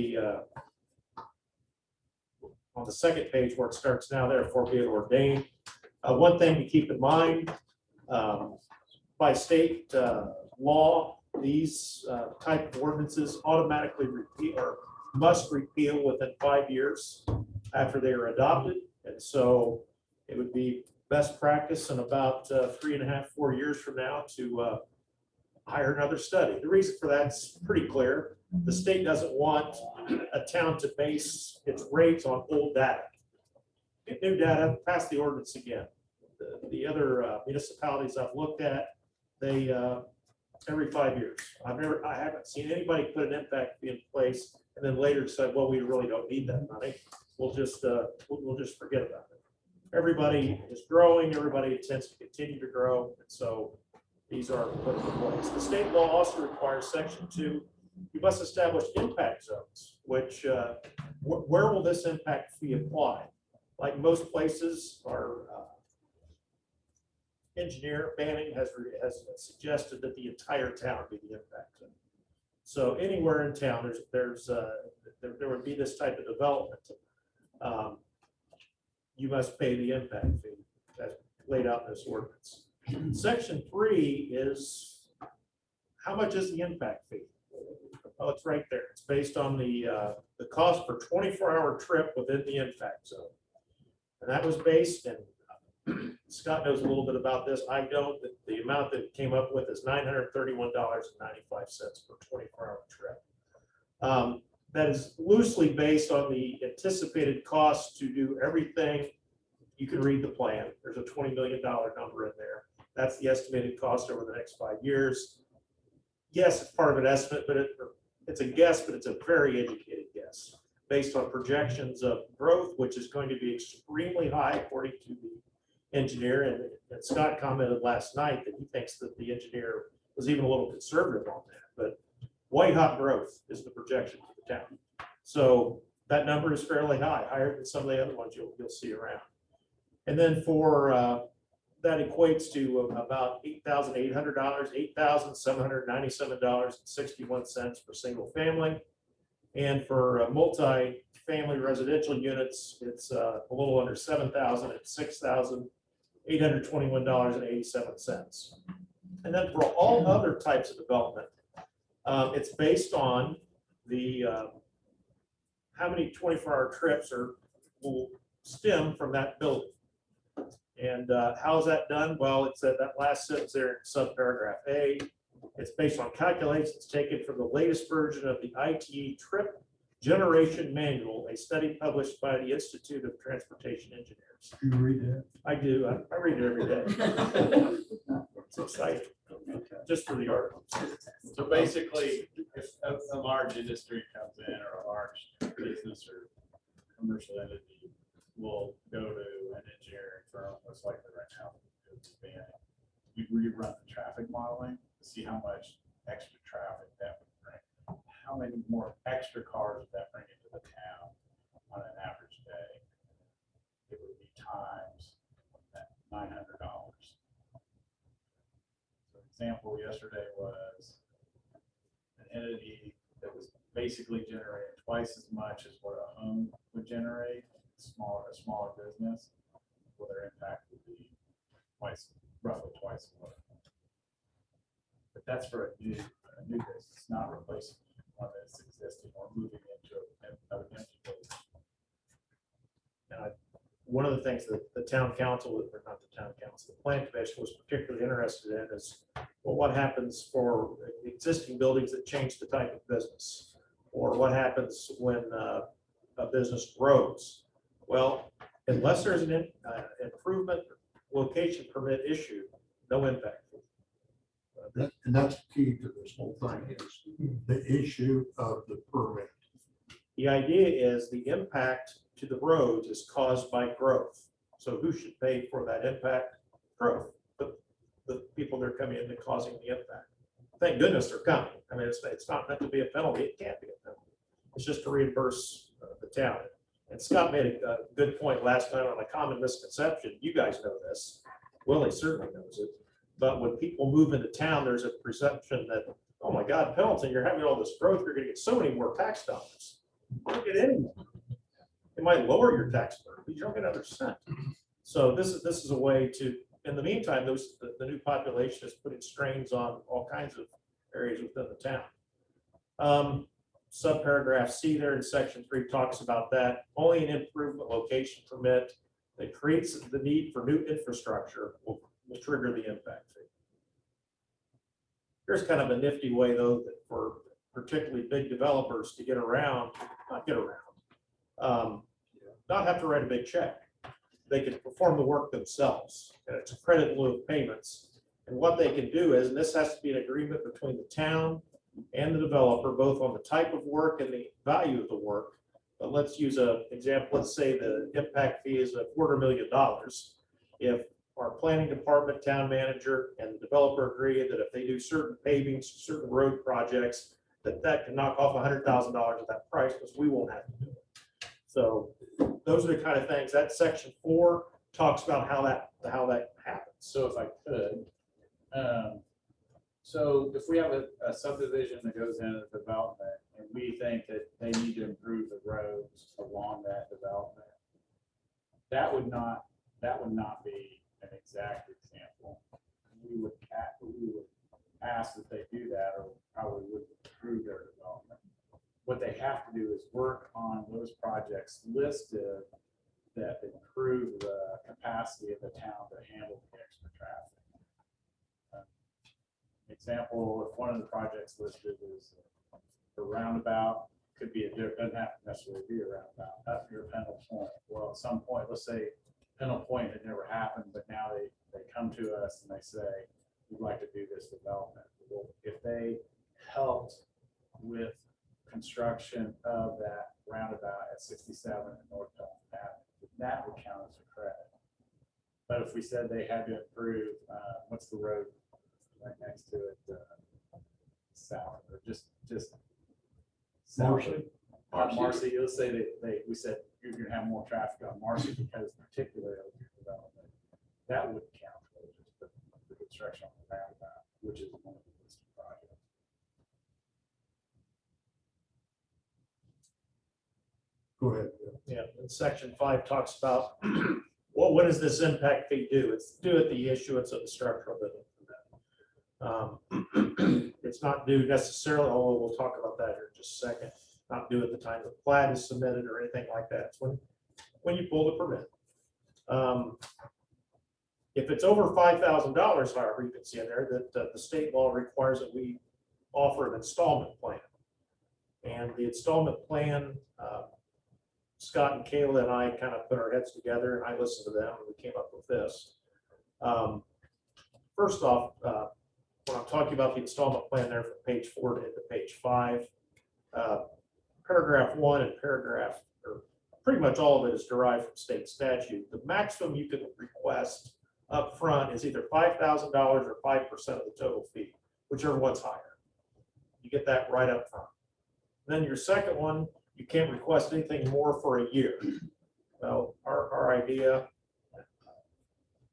on the second page where it starts now, therefore be it ordained. One thing to keep in mind, by state law, these type of ordinances automatically repeal or must repeal within 5 years after they are adopted. And so it would be best practice in about 3.5, 4 years from now to hire another study. The reason for that's pretty clear. The state doesn't want a town to base its rates on old data. Get new data, pass the ordinance again. The other municipalities I've looked at, they every 5 years. I haven't seen anybody put an impact fee in place and then later said, well, we really don't need that money. We'll just forget about it. Everybody is growing. Everybody intends to continue to grow, and so these are put in place. The state law also requires Section 2. You must establish impact zones, which where will this impact fee apply? Like most places, our engineer Banning has suggested that the entire town be the impact zone. So anywhere in town, there would be this type of development. You must pay the impact fee that's laid out in this ordinance. Section 3 is how much is the impact fee? Oh, it's right there. It's based on the cost per 24-hour trip within the impact zone. And that was based, and Scott knows a little bit about this. I don't. The amount that it came up with is $931.95 per 24-hour trip. That is loosely based on the anticipated cost to do everything. You can read the plan. There's a $20 million number in there. That's the estimated cost over the next 5 years. Yes, it's part of an estimate, but it's a guess, but it's a very educated guess based on projections of growth, which is going to be extremely high according to the engineer. And Scott commented last night that he thinks that the engineer was even a little conservative on that, but white hot growth is the projection for the town. So that number is fairly high, higher than some of the other ones you'll see around. And then for that equates to about $8,800, $8,797.61 for single family. And for multi-family residential units, it's a little under $7,000 at $6,821.87. And then for all other types of development, it's based on the how many 24-hour trips will stem from that building. And how is that done? Well, it's that last sentence there in subparagraph A. It's based on calculations taken from the latest version of the ITE Trip Generation Manual, a study published by the Institute of Transportation Engineers. You read that? I do. I read it every day. It's exciting, just for the article. So basically, if a large industry comes in or a large business or commercial entity will go to an engineering firm, most likely right now, you rerun the traffic modeling to see how much extra traffic that would bring. How many more extra cars would that bring into the town on an average day? It would be times that $900. So example yesterday was an entity that was basically generating twice as much as what a home would generate, a smaller business, well, their impact would be roughly twice as much. But that's for a new business, not replacing one that's existing or moving into another entity. One of the things that the town council, or not the town council, the plan commission was particularly interested in is, well, what happens for existing buildings that change the type of business? Or what happens when a business grows? Well, unless there's an improvement location permit issue, no impact. And that's key to this whole thing is the issue of the permit. The idea is the impact to the roads is caused by growth. So who should pay for that impact? Growth. The people that are coming in and causing the impact. Thank goodness they're coming. I mean, it's not meant to be a penalty. It can't be a penalty. It's just to reimburse the town. And Scott made a good point last night on a common misconception. You guys know this. Willie certainly knows it. But when people move into town, there's a perception that, oh my God, Pendleton, you're having all this growth. You're going to get so many more tax dollars. You don't get any more. It might lower your tax burden, but you don't get another cent. So this is a way to, in the meantime, the new population is putting strains on all kinds of areas within the town. Subparagraph C there in section 3 talks about that. Only an improvement location permit that creates the need for new infrastructure will trigger the impact fee. Here's kind of a nifty way though, that for particularly big developers to not have to write a big check. They can perform the work themselves, and it's a credit in lieu of payments. And what they can do is, and this has to be an agreement between the town and the developer, both on the type of work and the value of the work. But let's use an example. Let's say the impact fee is $250,000. If our planning department, town manager, and the developer agree that if they do certain pavings, certain road projects, that can knock off $100,000 of that price, because we won't have to do it. So those are the kind of things that section 4 talks about how that happens. So if I could, so if we have a subdivision that goes into development and we think that they need to improve the roads along that development, that would not be an exact example. We would ask that they do that, or how we would improve their development. What they have to do is work on those projects listed that improve the capacity of the town to handle the extra traffic. Example, if one of the projects listed is a roundabout, could be doesn't have to necessarily be a roundabout, up near Pendle Point. Well, at some point, let's say Pendle Point had never happened, but now they come to us and they say, we'd like to do this development. Well, if they helped with construction of that roundabout at 67 and North Pendleton Avenue, that would count as a credit. But if we said they had to improve, what's the road right next to it, south, or just Marcy. Marcy, let's say we said you're going to have more traffic on Marcy because particularly of your development, that would count for just the construction on the roundabout, which is one of the listed projects. Go ahead. Yeah, and section 5 talks about, well, what does this impact fee do? It's due at the issuance of the structural building permit. It's not due necessarily, although we'll talk about that here in just a second, not due at the time the plat is submitted or anything like that. It's when you pull the permit. If it's over $5,000, however, you can see in there that the state law requires that we offer an installment plan. And the installment plan, Scott and Kayla and I kind of put our heads together and I listened to them and we came up with this. First off, when I'm talking about the installment plan there from page 4 to page 5, paragraph 1 and or pretty much all of it is derived from state statute. The maximum you can request up front is either $5,000 or 5% of the total fee, whichever one's higher. You get that right up front. Then your second one, you can't request anything more for a year. Well, our idea,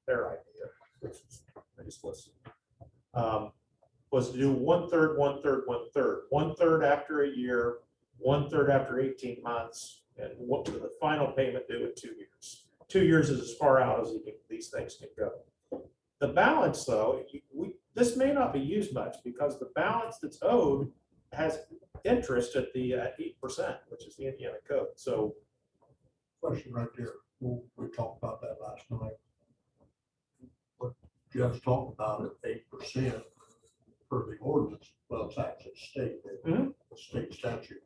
their idea, which is, I just listened, was to do 1/3, 1/3, 1/3. 1/3 after a year, 1/3 after 18 months, and what the final payment due in 2 years. 2 years is as far out as these things can go. The balance, though, this may not be used much because the balance that's owed has interest at the 8%, which is the Indiana code. So, Question right there. We talked about that last night. What Jeff's talking about at 8% per the ordinance, well, it's actually state, Mhm. state statute.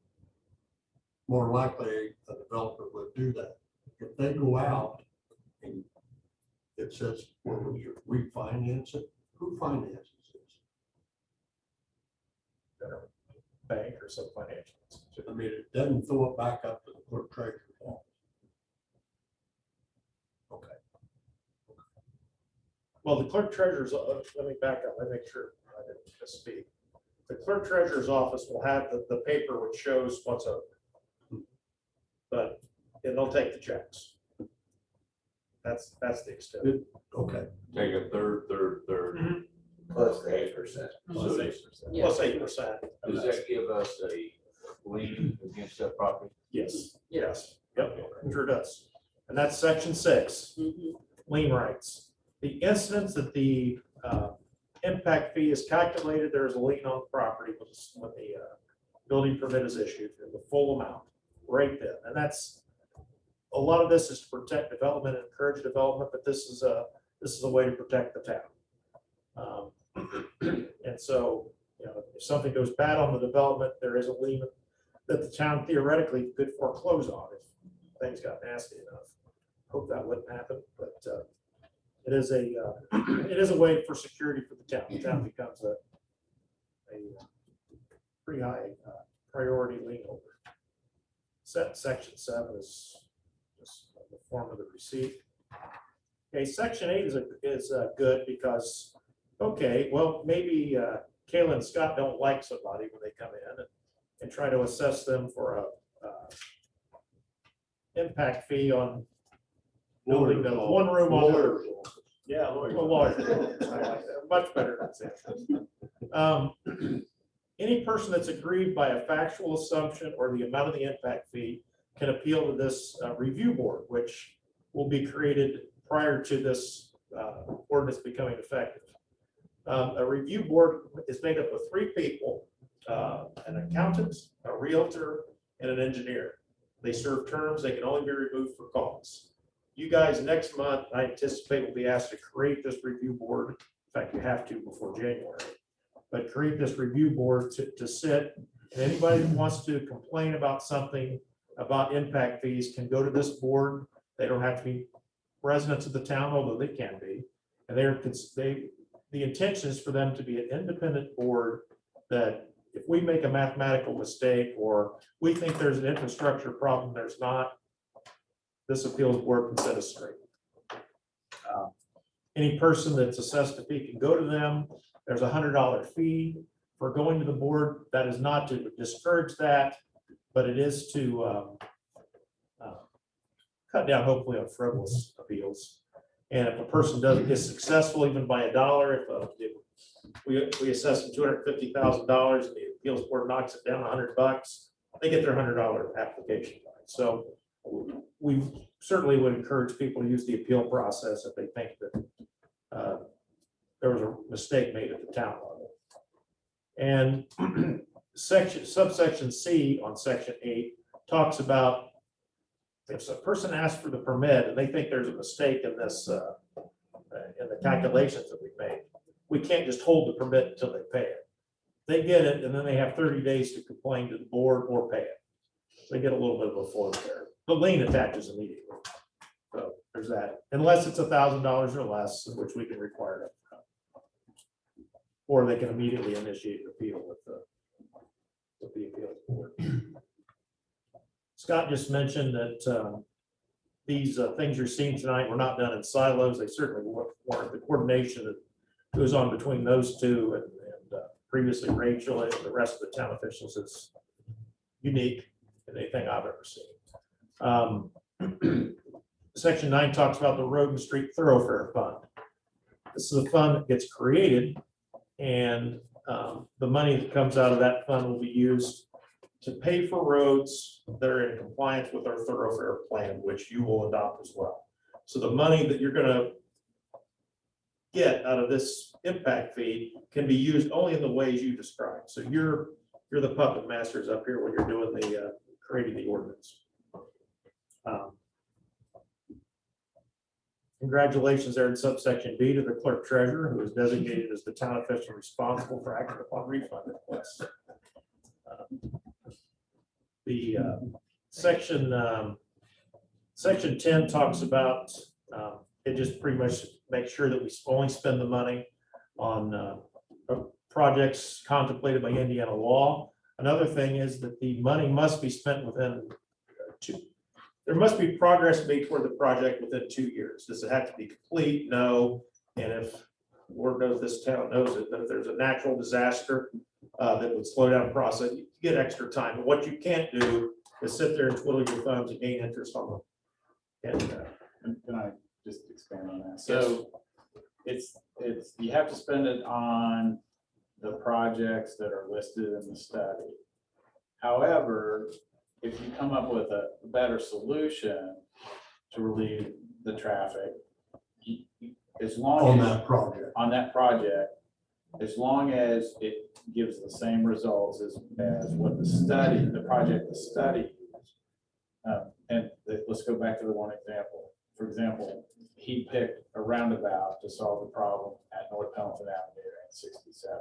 More likely, a developer would do that. If they go out and it says, well, you refinance it, who finances this? bank or some financial institution. I mean, it doesn't throw it back up to the clerk treasurer's office. Okay. Well, the clerk treasurer's, let me back up, let me make sure I didn't misspeak. The clerk treasurer's office will have the paper which shows what's owed. But they'll take the checks. That's the extent. Okay. Take a third. Plus 8%. Plus 8%. Does that give us a lien against that property? Yes, yes, yep, sure does. And that's section 6, lien rights. The instance that the impact fee is calculated, there is a lien on the property when the building permit is issued in the full amount, right then. And that's, a lot of this is to protect development and encourage development, but this is a way to protect the town. And so, if something goes bad on the development, there is a lien that the town theoretically could foreclose on if things got nasty enough. Hope that wouldn't happen, but it is a way for security for the town. The town becomes a pretty high priority lien holder. Section 7 is just the form of the receipt. Okay, section 8 is good because, okay, well, maybe Kayla and Scott don't like somebody when they come in and try to assess them for a impact fee on building the one room on the. Yeah, lawyer. I like that. Much better than any person that's aggrieved by a factual assumption or the amount of the impact fee can appeal to this review board, which will be created prior to this ordinance becoming effective. A review board is made up of 3 people, an accountant, a realtor, and an engineer. They serve terms. They can only be removed for cause. You guys next month, I anticipate, will be asked to create this review board. In fact, you have to before January, but create this review board to sit. And anybody who wants to complain about something about impact fees can go to this board. They don't have to be residents of the town, although they can be. And the intention is for them to be an independent board that if we make a mathematical mistake or we think there's an infrastructure problem, there's not, this appeals board can set us straight. Any person that's assessed a fee can go to them. There's a $100 fee for going to the board. That is not to discourage that, but it is to cut down hopefully on frivolous appeals. And if a person is successful even by $1, if we assess them $250,000 and the appeals board knocks it down $100, they get their $100 application. So we certainly would encourage people to use the appeal process if they think that there was a mistake made at the town level. And subsection C on section 8 talks about if a person asks for the permit and they think there's a mistake in this, in the calculations that we made, we can't just hold the permit until they pay it. They get it, and then they have 30 days to complain to the board or pay it. So they get a little bit of a float there. The lien attaches immediately. So there's that, unless it's $1,000 or less, which we can require or they can immediately initiate an appeal with the appeals board. Scott just mentioned that these things you're seeing tonight were not done in silos. They certainly weren't. The coordination that goes on between those two and previously Rachel and the rest of the town officials is unique than anything I've ever seen. Section 9 talks about the Road and Street Thoroughfare Fund. This is a fund that gets created, and the money that comes out of that fund will be used to pay for roads that are in compliance with our thoroughfare plan, which you will adopt as well. So the money that you're gonna get out of this impact fee can be used only in the ways you described. So you're the puppet masters up here when you're doing the creating the ordinance. Congratulations there in subsection B to the clerk treasurer, who is designated as the town official responsible for acting upon refund requests. The section 10 talks about it just pretty much makes sure that we only spend the money on projects contemplated by Indiana law. Another thing is that the money must be spent within there must be progress made toward the project within 2 years. Does it have to be complete? No. And if Lord knows this town knows it, that if there's a natural disaster that would slow down the process, you get extra time. But what you can't do is sit there and twiddle your thumbs and gain interest on them. And Can I just expand on that? So it's, you have to spend it on the projects that are listed in the study. However, if you come up with a better solution to relieve the traffic, as long as on that project, as long as it gives the same results as what the project study. Let's go back to the one example. For example, he picked a roundabout to solve the problem at North Pendleton Avenue and 67.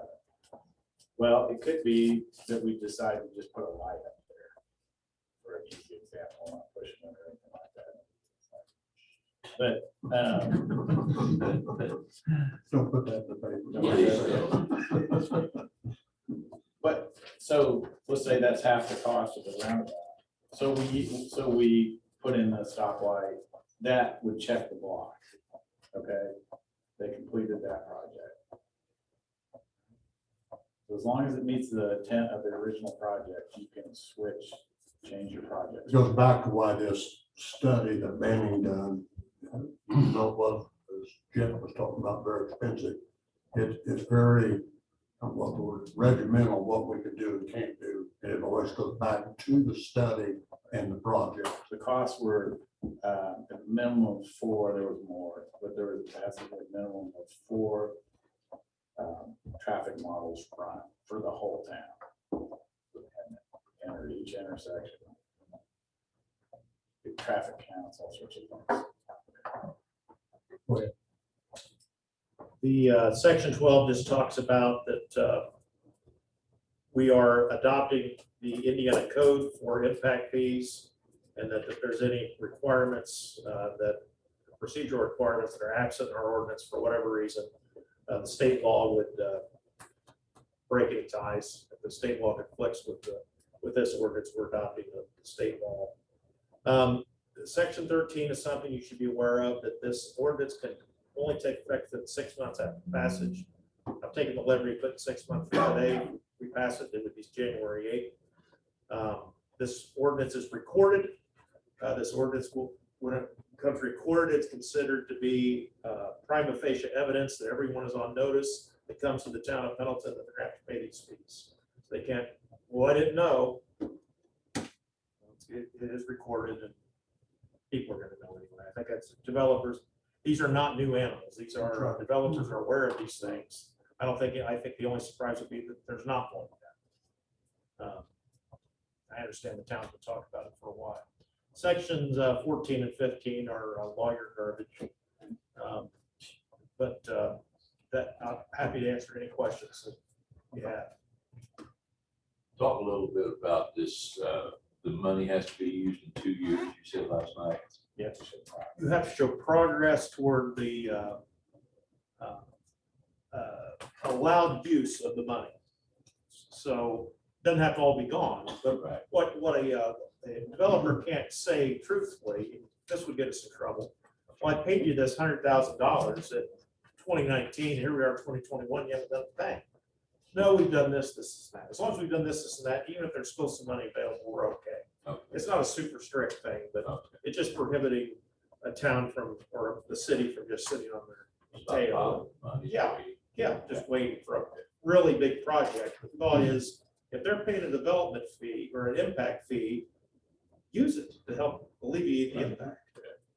Well, it could be that we decide to just put a light up there for an easy example, not pushing it or anything like that. But Don't put that in the paper. But so let's say that's half the cost of the roundabout. So we put in the stoplight that would check the block. Okay, they completed that project. So as long as it meets the intent of the original project, you can change your project. It goes back to why this study that Manning done, even though it was, as Jeff was talking about, very expensive. It's very, what the word, regimental, what we could do and can't do. And it always goes back to the study and the project. The costs were a minimum of 4, there was more, but there was a minimum of 4 traffic models run for the whole town. And at each intersection. Traffic counts, all sorts of things. The section 12 just talks about that we are adopting the Indiana code for impact fees, and that if there's any requirements that procedural requirements that are absent in our ordinance for whatever reason, the state law would break any ties. If the state law conflicts with this ordinance, we're adopting the state law. Section 13 is something you should be aware of, that this ordinance can only take effect at 6 months after passage. I've taken the liberty, put 6 months from today. We pass it would be January 8th. This ordinance is recorded. This ordinance when it becomes recorded, it's considered to be prima facie evidence that everyone is on notice that comes to the town of Pendleton that they're going to have to pay these fees. So they can't, well, I didn't know. It is recorded and people are going to know anyway. I think that's developers. These are not new animals. These are developers are aware of these things. I think the only surprise would be that there's not one yet. I understand the town's been talking about it for a while. Sections 14 and 15 are lawyer garbage. But that I'm happy to answer any questions that you have. Talk a little bit about this. The money has to be used in 2 years, you said last night. You have to show progress toward the allowed use of the money. So doesn't have to all be gone, but what a developer can't say truthfully, this would get us in trouble. Well, I paid you this $100,000 at 2019, here we are 2021, you haven't done a thing. No, we've done this, this, and that. As long as we've done this, and that, even if there's still some money available, we're okay. It's not a super strict thing, but it's just prohibiting a town from, or the city from just sitting on their tail. Yeah, just waiting for a really big project. The thought is, if they're paying a development fee or an impact fee, use it to help alleviate the impact.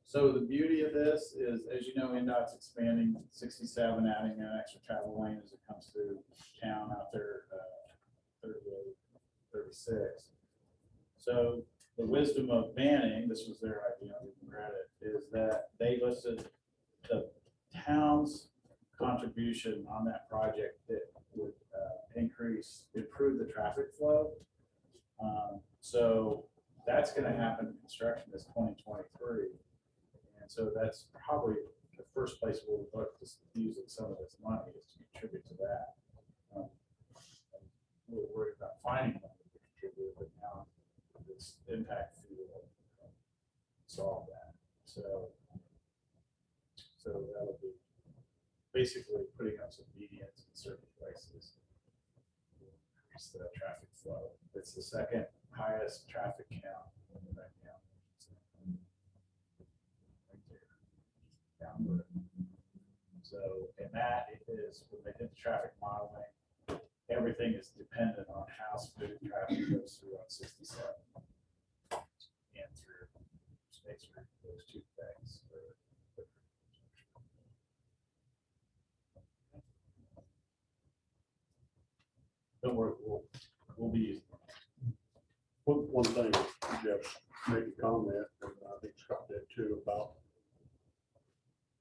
So the beauty of this is, as you know, NDOT's expanding 67, adding an extra travel lane as it comes through town out there, 36. So the wisdom of Manning, this was their idea, I regret it, is that they listed the town's contribution on that project that would improve the traffic flow. So that's going to happen in construction this 2023. And so that's probably the first place we'll look to use some of this money is to contribute to that. We're worried about finding money to contribute, but now this impact fee will solve that. So that'll be basically putting up some medians in certain places to increase the traffic flow. It's the second highest traffic count right now. So, and that is when they did the traffic modeling, everything is dependent on how smooth traffic goes through on 67 and through States Route, those two things. Don't worry, we'll be using it. One thing, Jeff made a comment, and I think Scott did too, about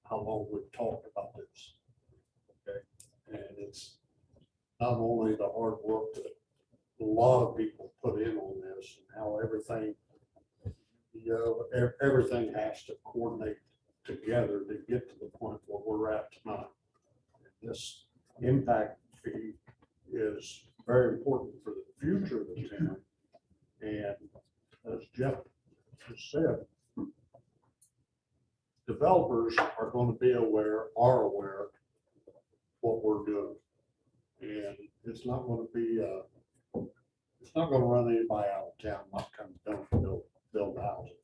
how long we've talked about this. Okay, and it's not only the hard work that a lot of people put in on this and how everything, everything has to coordinate together to get to the point where we're at tonight. And this impact fee is very important for the future of the town. And as Jeff just said, developers are going to be aware of what we're doing. And it's not going to be, it's not going to run anybody out of town not coming down to build houses.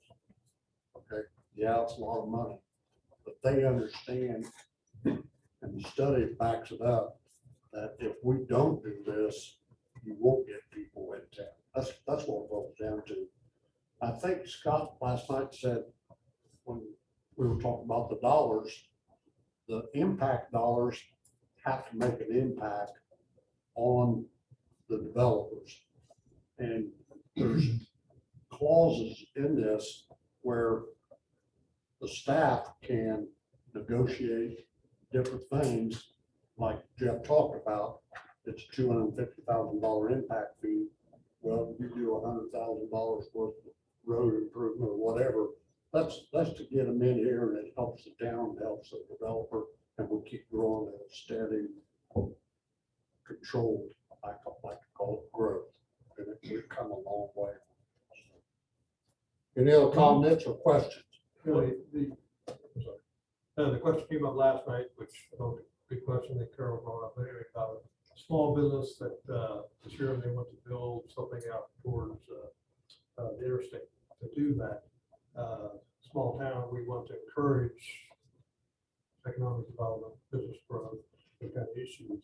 Okay, yeah, it's a lot of money, but they understand, and the study backs it up, that if we don't do this, you won't get people in town. That's what it boils down to. I think Scott last night said, when we were talking about the dollars, the impact dollars have to make an impact on the developers. And there's clauses in this where the staff can negotiate different things, like Jeff talked about. It's $250,000 impact fee. Well, you do $100,000 worth of road improvement or whatever. That's to get them in here, and it helps the town, helps the developer, and we keep growing at a steady, controlled, I like to call it, growth. And we've come a long way. Any other comments or questions? Really, the question came up last night, which big question that Carol brought up anyway, about a small business that this year they want to build something out towards the interstate. To do that, small town, we want to encourage economic development, business growth, those kind of issues.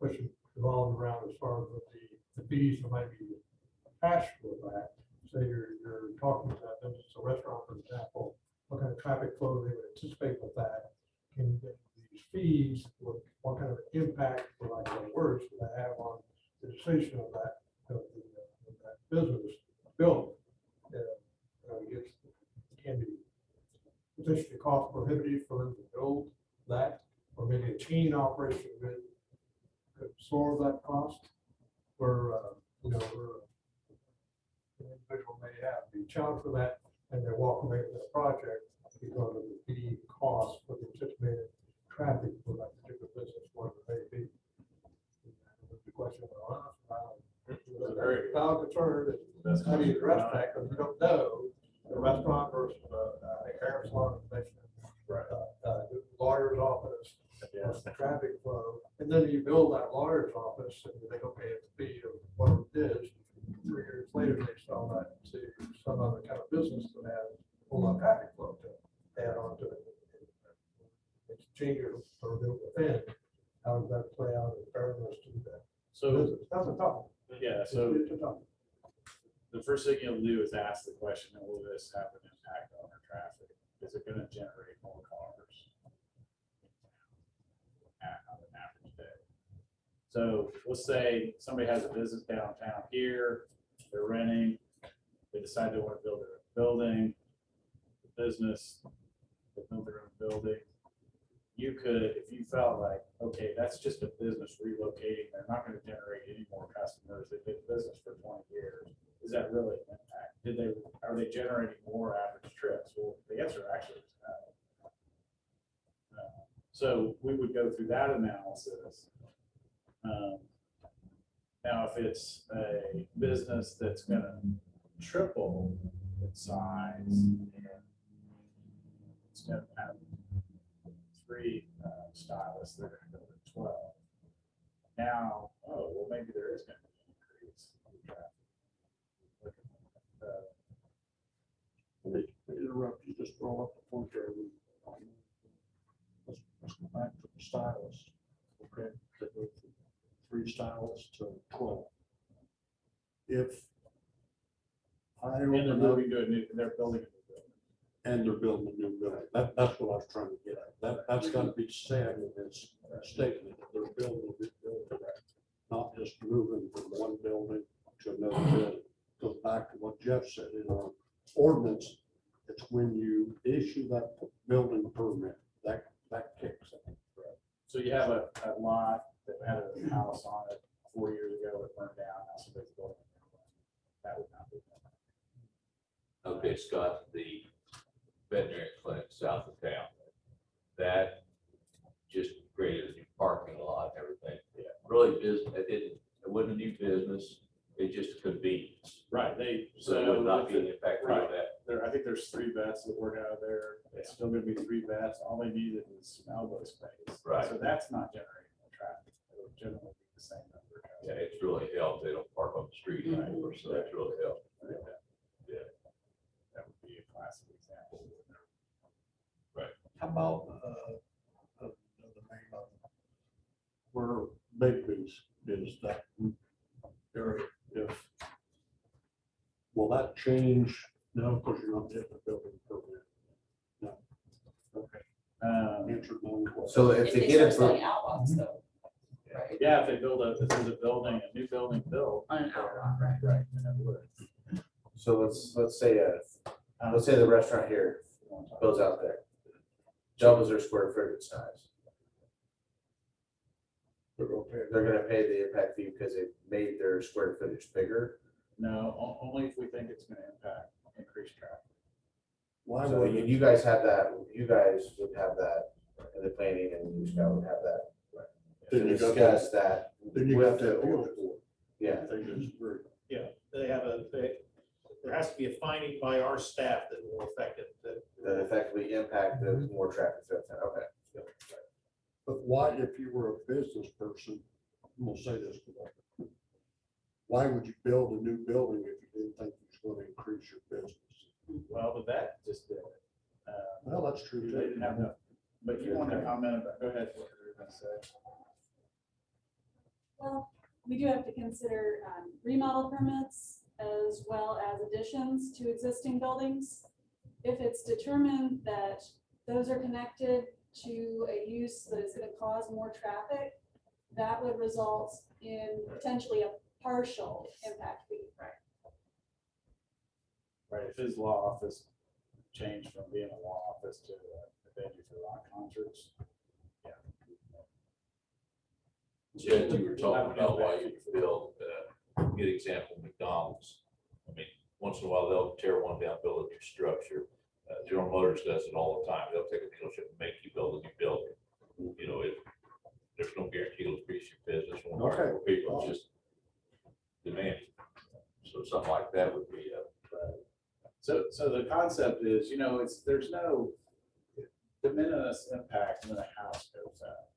Question revolving around as far as the fees that might be attached with that. Say you're talking about business, a restaurant, for example, what kind of traffic flow they would anticipate with that? Can you get these fees, what kind of impact, for lack of words, would that have on the decision of that business built? It can be potentially cost prohibitive for them to build that, or maybe a chain operation could absorb that cost. Where an individual may have the challenge for that, and they walk away from the project because of the fee cost for the anticipated traffic for that particular business, whatever it may be. The question was very valid concern is how do you address that, because we don't know the restaurant versus a hair salon, lawyer's office, the traffic flow, and then you build that lawyer's office, and they go pay a fee of whatever it is. 3 years later, they sell that to some other kind of business that has a whole lot of traffic flow to add on to it. It's changes or within, how does that play out in fairness to that? So, That's a tough. yeah, so It's a tough. the first thing you'll do is ask the question, will this have an impact on our traffic? Is it gonna generate more cars on an average day? So let's say somebody has a business downtown here, they're renting, they decide they want to build their own building, the business, they build their own building. You could, if you felt like, okay, that's just a business relocating, they're not gonna generate any more customers, they've been in business for 20 years. Is that really an impact? Are they generating more average trips? Well, the answer actually is no. So we would go through that analysis. Now, if it's a business that's gonna triple its size, and it's gonna have 3 stylists, they're gonna go to 12. Now, oh, well, maybe there is gonna be an increase in traffic. Interrupt you, just brought up the point there. Let's go back to the stylist. Okay, to go from 3 stylists to 12. If I And they're open up moving to a new, they're building a new building. and they're building a new building, that's what I was trying to get at. That's got to be said in this statement, that they're building a new building, not just moving from one building to another building. Goes back to what Jeff said in our ordinance. It's when you issue that building permit, that kicks in. So you have a lot that had a house on it 4 years ago, it burned down, now somebody's building. That would not be. Okay, Scott, the veterinary clinic south of town, that just created a new parking lot and everything. Yeah. Really it wasn't a new business, it's just a convenience. Right, So it would not be impacted by Right. that. I think there's 3 vets that work out of there. It's still gonna be 3 vets. All they needed was some elbow space. Right. So that's not generating more traffic. It would generally be the same number. Yeah, it's really helped. They don't park on the street anymore, so that's really helped. Yeah. That would be a classic example. How about, the name of it? Where Bigby's is that area, if, will that change? No, because you're not getting a building permit. No. Okay. Answer no. So if they get it for, Outlots though. Right. Yeah, if there's a building, a new building built. On an outlot, right. Right. then it would. so let's say the restaurant here goes out there, doubles their square footage size. They're gonna pay the impact fee because it made their square footage bigger. No, only if we think it's gonna impact increased traffic. Why So would you guys have that, you guys would have that in the planning, and you Scott would have that. To Then you got discuss that. Then you with got the that order. board. Yeah, They disagree. Yeah, there has to be a finding by our staff that will affect it, that effectively impact the more traffic throughout town. Okay. But why, if you were a business person, I'm gonna say this, why would you build a new building if you didn't think it was going to increase your business? Well, but that just did it. Well, that's true. They didn't have enough, but you want to comment about, go ahead, what you were gonna say. Well, we do have to consider remodel permits as well as additions to existing buildings. If it's determined that those are connected to a use that is going to cause more traffic, that would result in potentially a partial impact fee. Right, if his law office changed from being a law office to a venue for rock concerts. Yeah. Jed, you were talking about why you build, good example, McDonald's. I mean, once in a while, they'll tear one down, build a new structure. General Motors does it all the time. They'll take a dealership and make you build a new building. you know, there's no guarantee it'll increase your business. Won't hurt Okay. more people, it's just demand. So something like that would be, So the concept is, you know, there's no de minimis impact when a house goes up.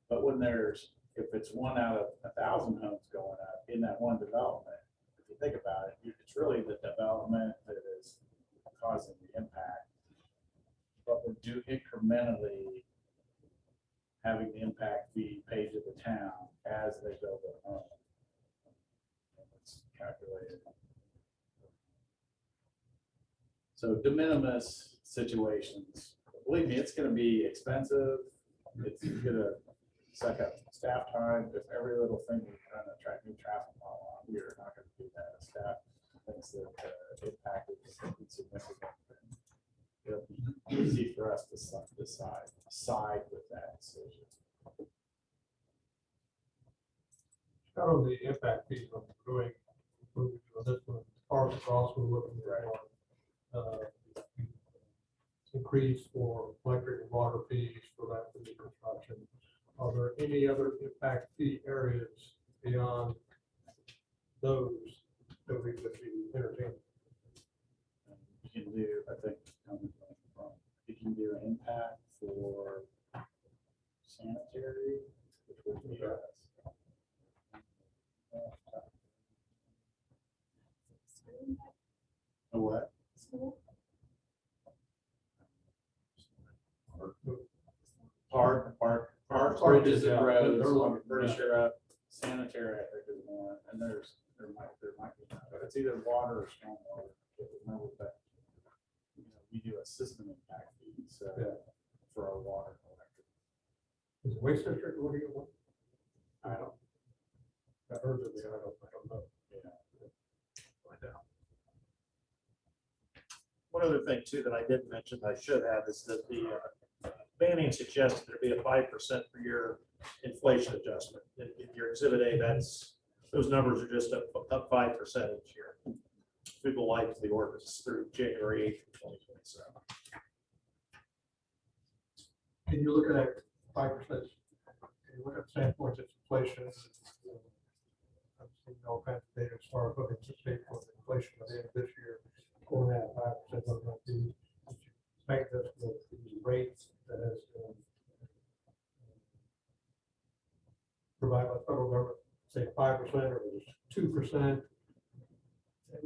But when if it's 1 out of 1,000 homes going up in that one development, if you think about it, it's really the development that is causing the impact. But we do incrementally having the impact be paid to the town as they build their home. And it's calculated. So de minimis situations, believe me, it's gonna be expensive. It's gonna suck up staff time, because every little thing we're trying to attract new traffic on, we are not gonna do that. Staff thinks that the impact is insignificant. It'll be easy for us to decide with that decision. Not on the impact piece, I'm doing, moving to this one, parks are also looking at increase for electric and water fees for that for new construction. Are there any other impact fee areas beyond those that we could be entertaining? You can do, I think, you can do an impact for sanitary, which would be us. A what? Park, bridges and roads, I'm pretty sure, sanitary, I think is one, and there might be, but it's either water or stormwater. Can't remember, but, you know, we do a system impact fee, so, for our water and electric. Is waste district, what do you want? I don't, I heard of it, I don't know. yeah. Find out. One other thing too that I didn't mention, I should have, is that the Banning suggested there be a 5% per year inflation adjustment. In your exhibit A, those numbers are just up 5% each year. People like the ordinance through January 8th, 2027. Can you look at that 5%? Can you look at standpoints of inflation? I've seen all kinds of data as far as what anticipate for the inflation at the end of this year, 4.5%, what might be. Make this with the rates that has been provided by the federal government, say 5% or 2%,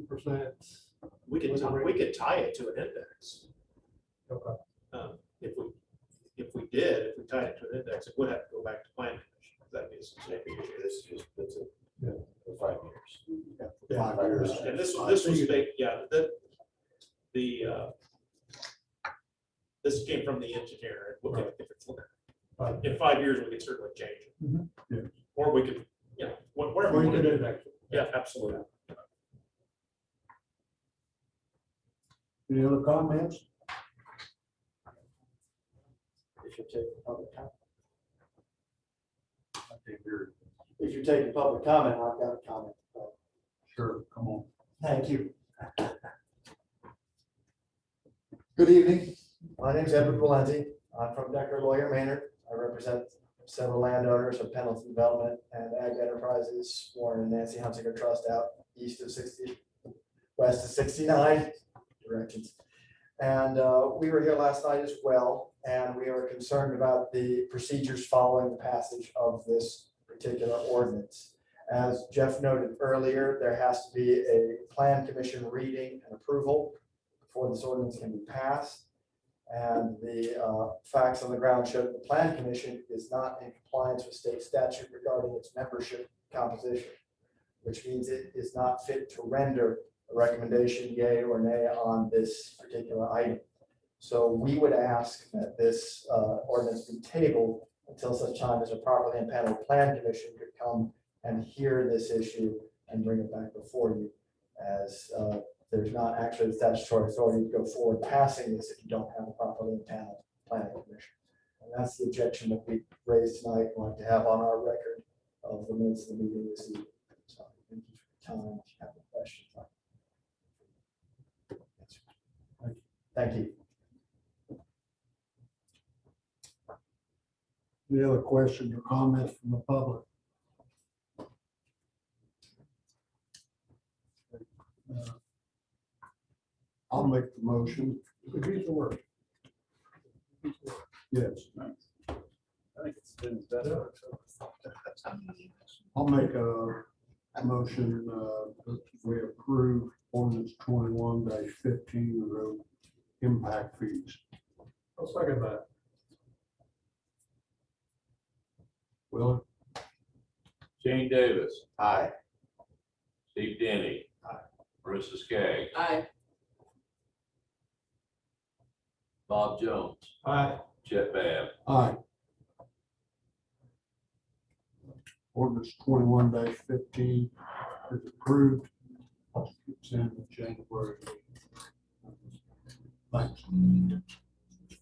10%. We could tie it to an index. Okay. If we tied it to an index, it would have to go back to planning commission. That'd be a significant issue. This is, that's it. Yeah. For 5 years. Yeah. 5 years. And this was baked, this came from the engineer. If it's in 5 years, we could certainly change it. Mhm. Yeah. Or we could, whatever. Or we you want could to do. index it. Yeah, absolutely. Any other comments? If you're taking public comment. I can't hear you. If you're taking public comment, I've got a comment. Sure, come on. Thank you. Good evening. My name is Edward Valenti. I'm from Decker Lawyer Manor. I represent several landowners of Pendleton Development and Ag Enterprises, Warren and Nancy Hunsinger Trust out east of 60, west of 69 directions. And we were here last night as well, and we are concerned about the procedures following the passage of this particular ordinance. As Jeff noted earlier, there has to be a plan commission reading and approval before this ordinance can be passed. And the facts on the ground show that the plan commission is not in compliance with state statute regarding its membership composition, which means it is not fit to render a recommendation yea or nay on this particular item. So we would ask that this ordinance be tabled until such time as a properly impaneled plan commission could come and hear this issue and bring it back before you, as there's not actually the statutory authority to go forward passing this if you don't have a properly impaneled planning commission. And that's the objection that we raised tonight, and like to have on our record of the minutes of the meeting this evening. So thank you for your time. If you have any questions. Thank you. Any other questions or comments from the public? I'll make the motion. Could use the word. Yes, I think it's been better. I'll make a motion that we approve ordinance 21-15 road impact fees. I'll second that. Will, Shane Davis, Aye. Steve Denny. Marissa Skaggs, Aye. Bob Jones, Aye. Chet Bab. aye. Ordinance 21-15 is approved. It's in January. Thanks.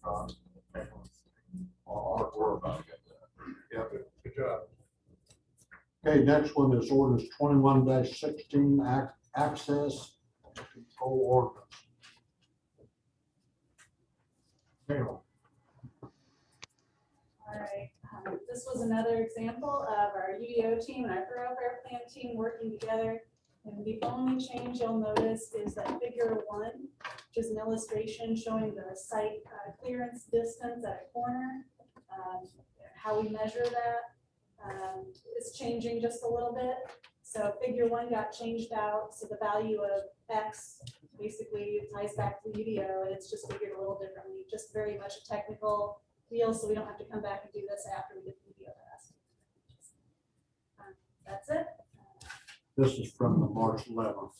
Hard work on it. Yep. Good job. Okay, next one is ordinance 21-16 access control ordinance. Carol. All right, this was another example of our UDO team and our thoroughfare plan team working together. And the only change you'll notice is that figure 1, which is an illustration showing the site clearance distance at a corner. How we measure that is changing just a little bit. So figure 1 got changed out. So the value of X basically ties back to UDO, and it's just figured a little differently, just very much a technical deal. So we don't have to come back and do this after we get the UDO passed. That's it. This is from the March 11th.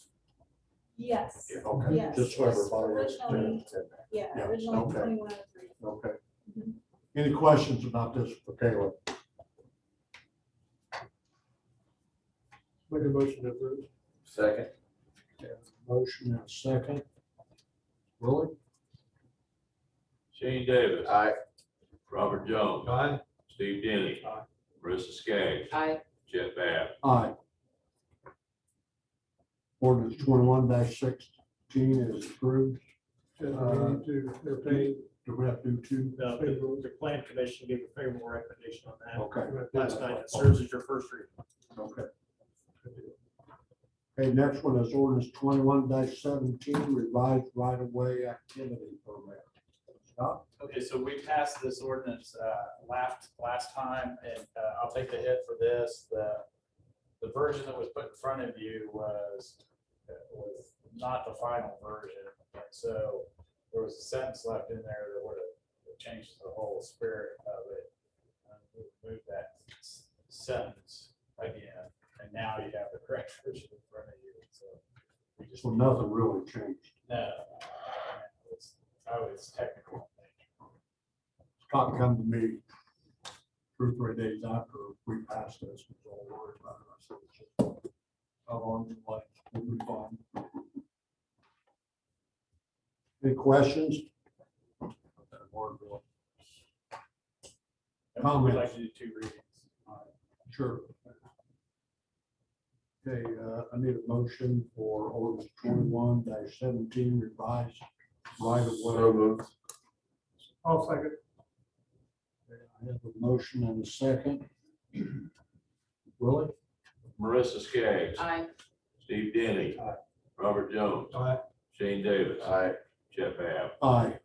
Yes. Okay, Yes. just so everybody Originally, yeah, Yeah, originally okay. 2103. Okay. Mhm. Any questions about this for Caleb? Make a motion to approve. Second. Motion and a second. Willie? Shane Davis. Aye. Robert Jones, Aye. Steve Denny. Aye. Marissa Skaggs, Aye. Chet Bab. Aye. Ordinance 21-16 is approved. We need to entertain. Do we have to do two? No, the plan commission gave a favorable recommendation on that Okay. last night. It serves as your first reading. Okay. Okay, next one is ordinance 21-17 revised right-of-way activity permit. Scott? Okay, so we passed this ordinance last time, and I'll take the hit for this. The version that was put in front of you was not the final version. And so there was a sentence left in there that would have changed the whole spirit of it. We moved that sentence again, and now you have the correct version in front of you. So we just, So nothing really changed. no, it's technical. Scott come to me 2 or 3 days after we passed this, was all worried about it. I said, it's just how long you like, we'll be fine. Any questions? And we'd like to do 2 readings. Sure. Okay, I need a motion for ordinance 21-17 revised right of So way. moved. I'll second. I have a motion and a second. Willie? Marissa Skaggs, Aye. Steve Denny. Robert Jones, Aye. Shane Davis. Aye. Chet Bab. Aye.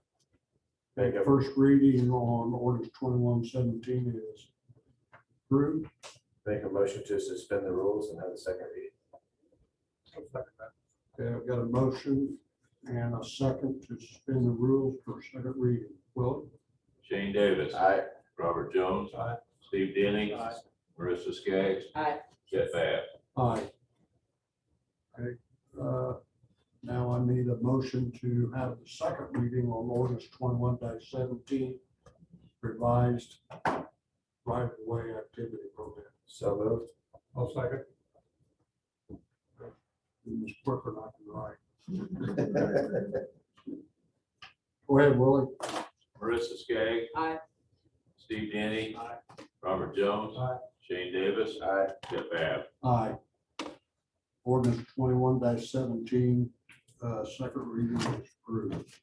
Make a- First reading on ordinance 21-17 is approved. Make a motion to suspend the rules and have a second reading. I'll second that. Okay, I've got a motion and a second to suspend the rules for second reading. Willie? Shane Davis. Aye. Robert Jones. Aye. Steve Denny. Aye. Marissa Skaggs, Aye. Chet Bab. Aye. Okay, now I need a motion to have the second reading on ordinance 21-17 revised right-of-way activity permit. So moved. I'll second. It was quicker than I can write. Go ahead, Willie. Marissa Skaggs, Aye. Steve Denny. Aye. Robert Jones. Aye. Shane Davis. Aye. Chet Bab. Aye. Ordinance 21-17, second reading is approved.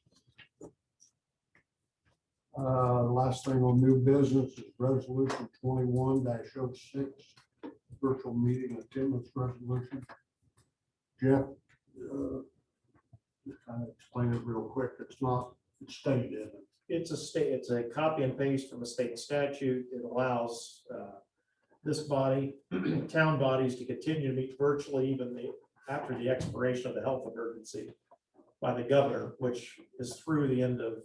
Last thing on new business is resolution 21-06, virtual meeting attendance resolution. Jeff, just kind of explain it real quick. It's not, it's stated in it. It's a copy and paste from a state statute. It allows this body, town bodies to continue to meet virtually even after the expiration of the health emergency by the governor, which is through the end of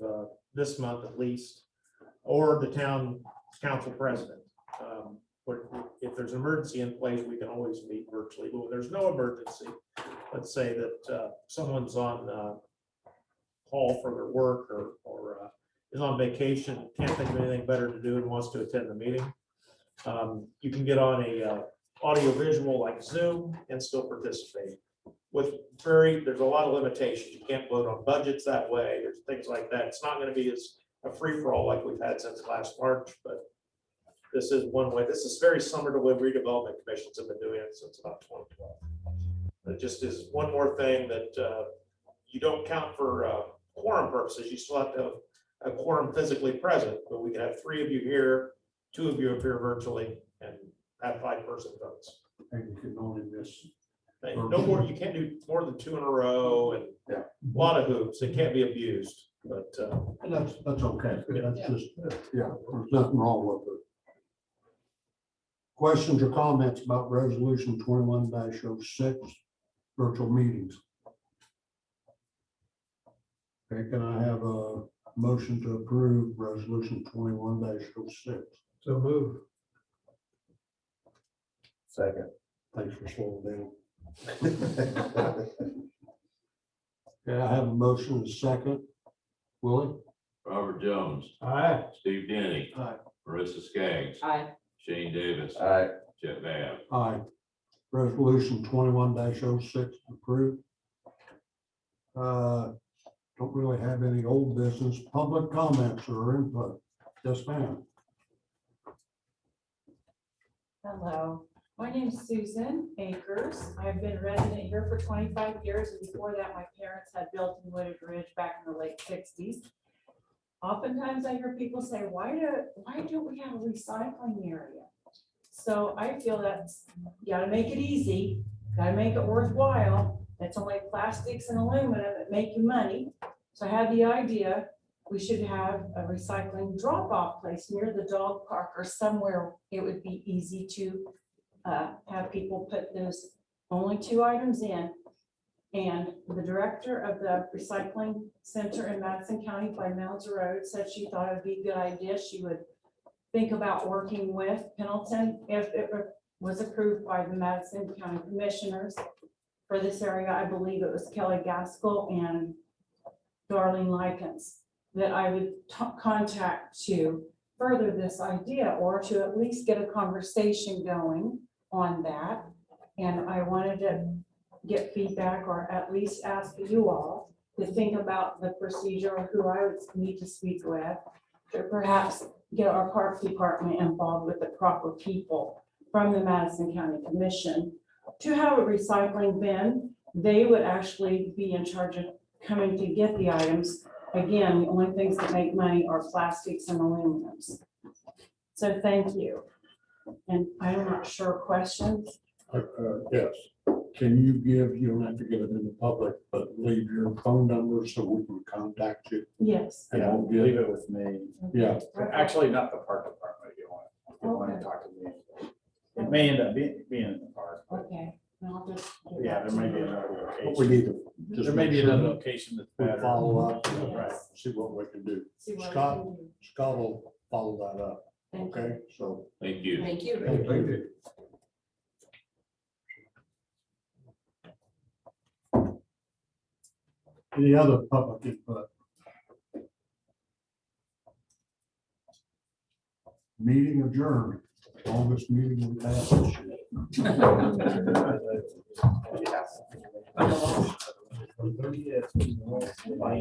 this month at least, or the town council president. If there's an emergency in place, we can always meet virtually. But when there's no emergency, let's say that someone's on call for their work or is on vacation, can't think of anything better to do and wants to attend the meeting. You can get on a audio visual like Zoom and still participate. There's a lot of limitations. You can't vote on budgets that way. There's things like that. It's not going to be as a free-for-all like we've had since last March, but this is one way. This is very similar to what redevelopment commissions have been doing it since about 2012. It just is one more thing that you don't count for quorum purposes. You still have to have a quorum physically present, but we can have 3 of you here, 2 of you appear virtually, and have 5-person votes. And you can only miss. No more, you can't do more than 2 in a row, and Yeah. a lot of hoops. It can't be abused, but And that's okay. That's just, yeah, there's nothing wrong with it. Questions or comments about resolution 21-06, virtual meetings? Okay, can I have a motion to approve resolution 21-06? So move. Second. Thanks for slowing down. Okay, I have a motion and a second. Willie? Robert Jones, Aye. Steve Denny. Aye. Marissa Skaggs. Aye. Shane Davis. Aye. Jeff Babb. Aye. Resolution 21-06 approved. Don't really have any old business, public comments or input. Yes, ma'am. Hello, my name is Susan Akers. I've been a resident here for 25 years, and before that, my parents had built in Wooded Ridge back in the late 60s. Oftentimes I hear people say, why don't we have a recycling area? So I feel that you gotta make it easy, gotta make it worthwhile. It's only plastics and aluminum that make you money. So I had the idea, we should have a recycling drop-off place near the dog park or somewhere. It would be easy to have people put those only 2 items in. And the director of the recycling center in Madison County by Mounds Road said she thought it'd be a good idea. She would think about working with Pendleton if it was approved by the Madison County Commissioners for this area. I believe it was Kelly Gaskell and Darlene Likens that I would contact to further this idea, or to at least get a conversation going on that. And I wanted to get feedback, or at least ask you all to think about the procedure, or who I would need to speak with, to perhaps get our parks department involved with the proper people from the Madison County Commission to have a recycling bin. They would actually be in charge of coming to get the items. Again, the only things that make money are plastics and aluminums. So thank you. And I'm not sure, questions? Yes. Can you give, you don't have to give it in the public, but leave your phone number so we can contact you? Yes. And Yeah, I'll get leave it. it with me. Yeah. Actually, not the park department, if you want. If you want to talk to me. It may end up being in the park. Okay. And I'll just give Yeah, that there may to be you. another But we location. need to just There may make be sure another location that's we better. follow up, Right. see what we can do. See what we Scott? can do. Scott will follow that up, Thank you. okay? So. Thank you. Thank you. Thank you. Any other public input? Meeting adjourned, longest meeting we've had this year. Yeah.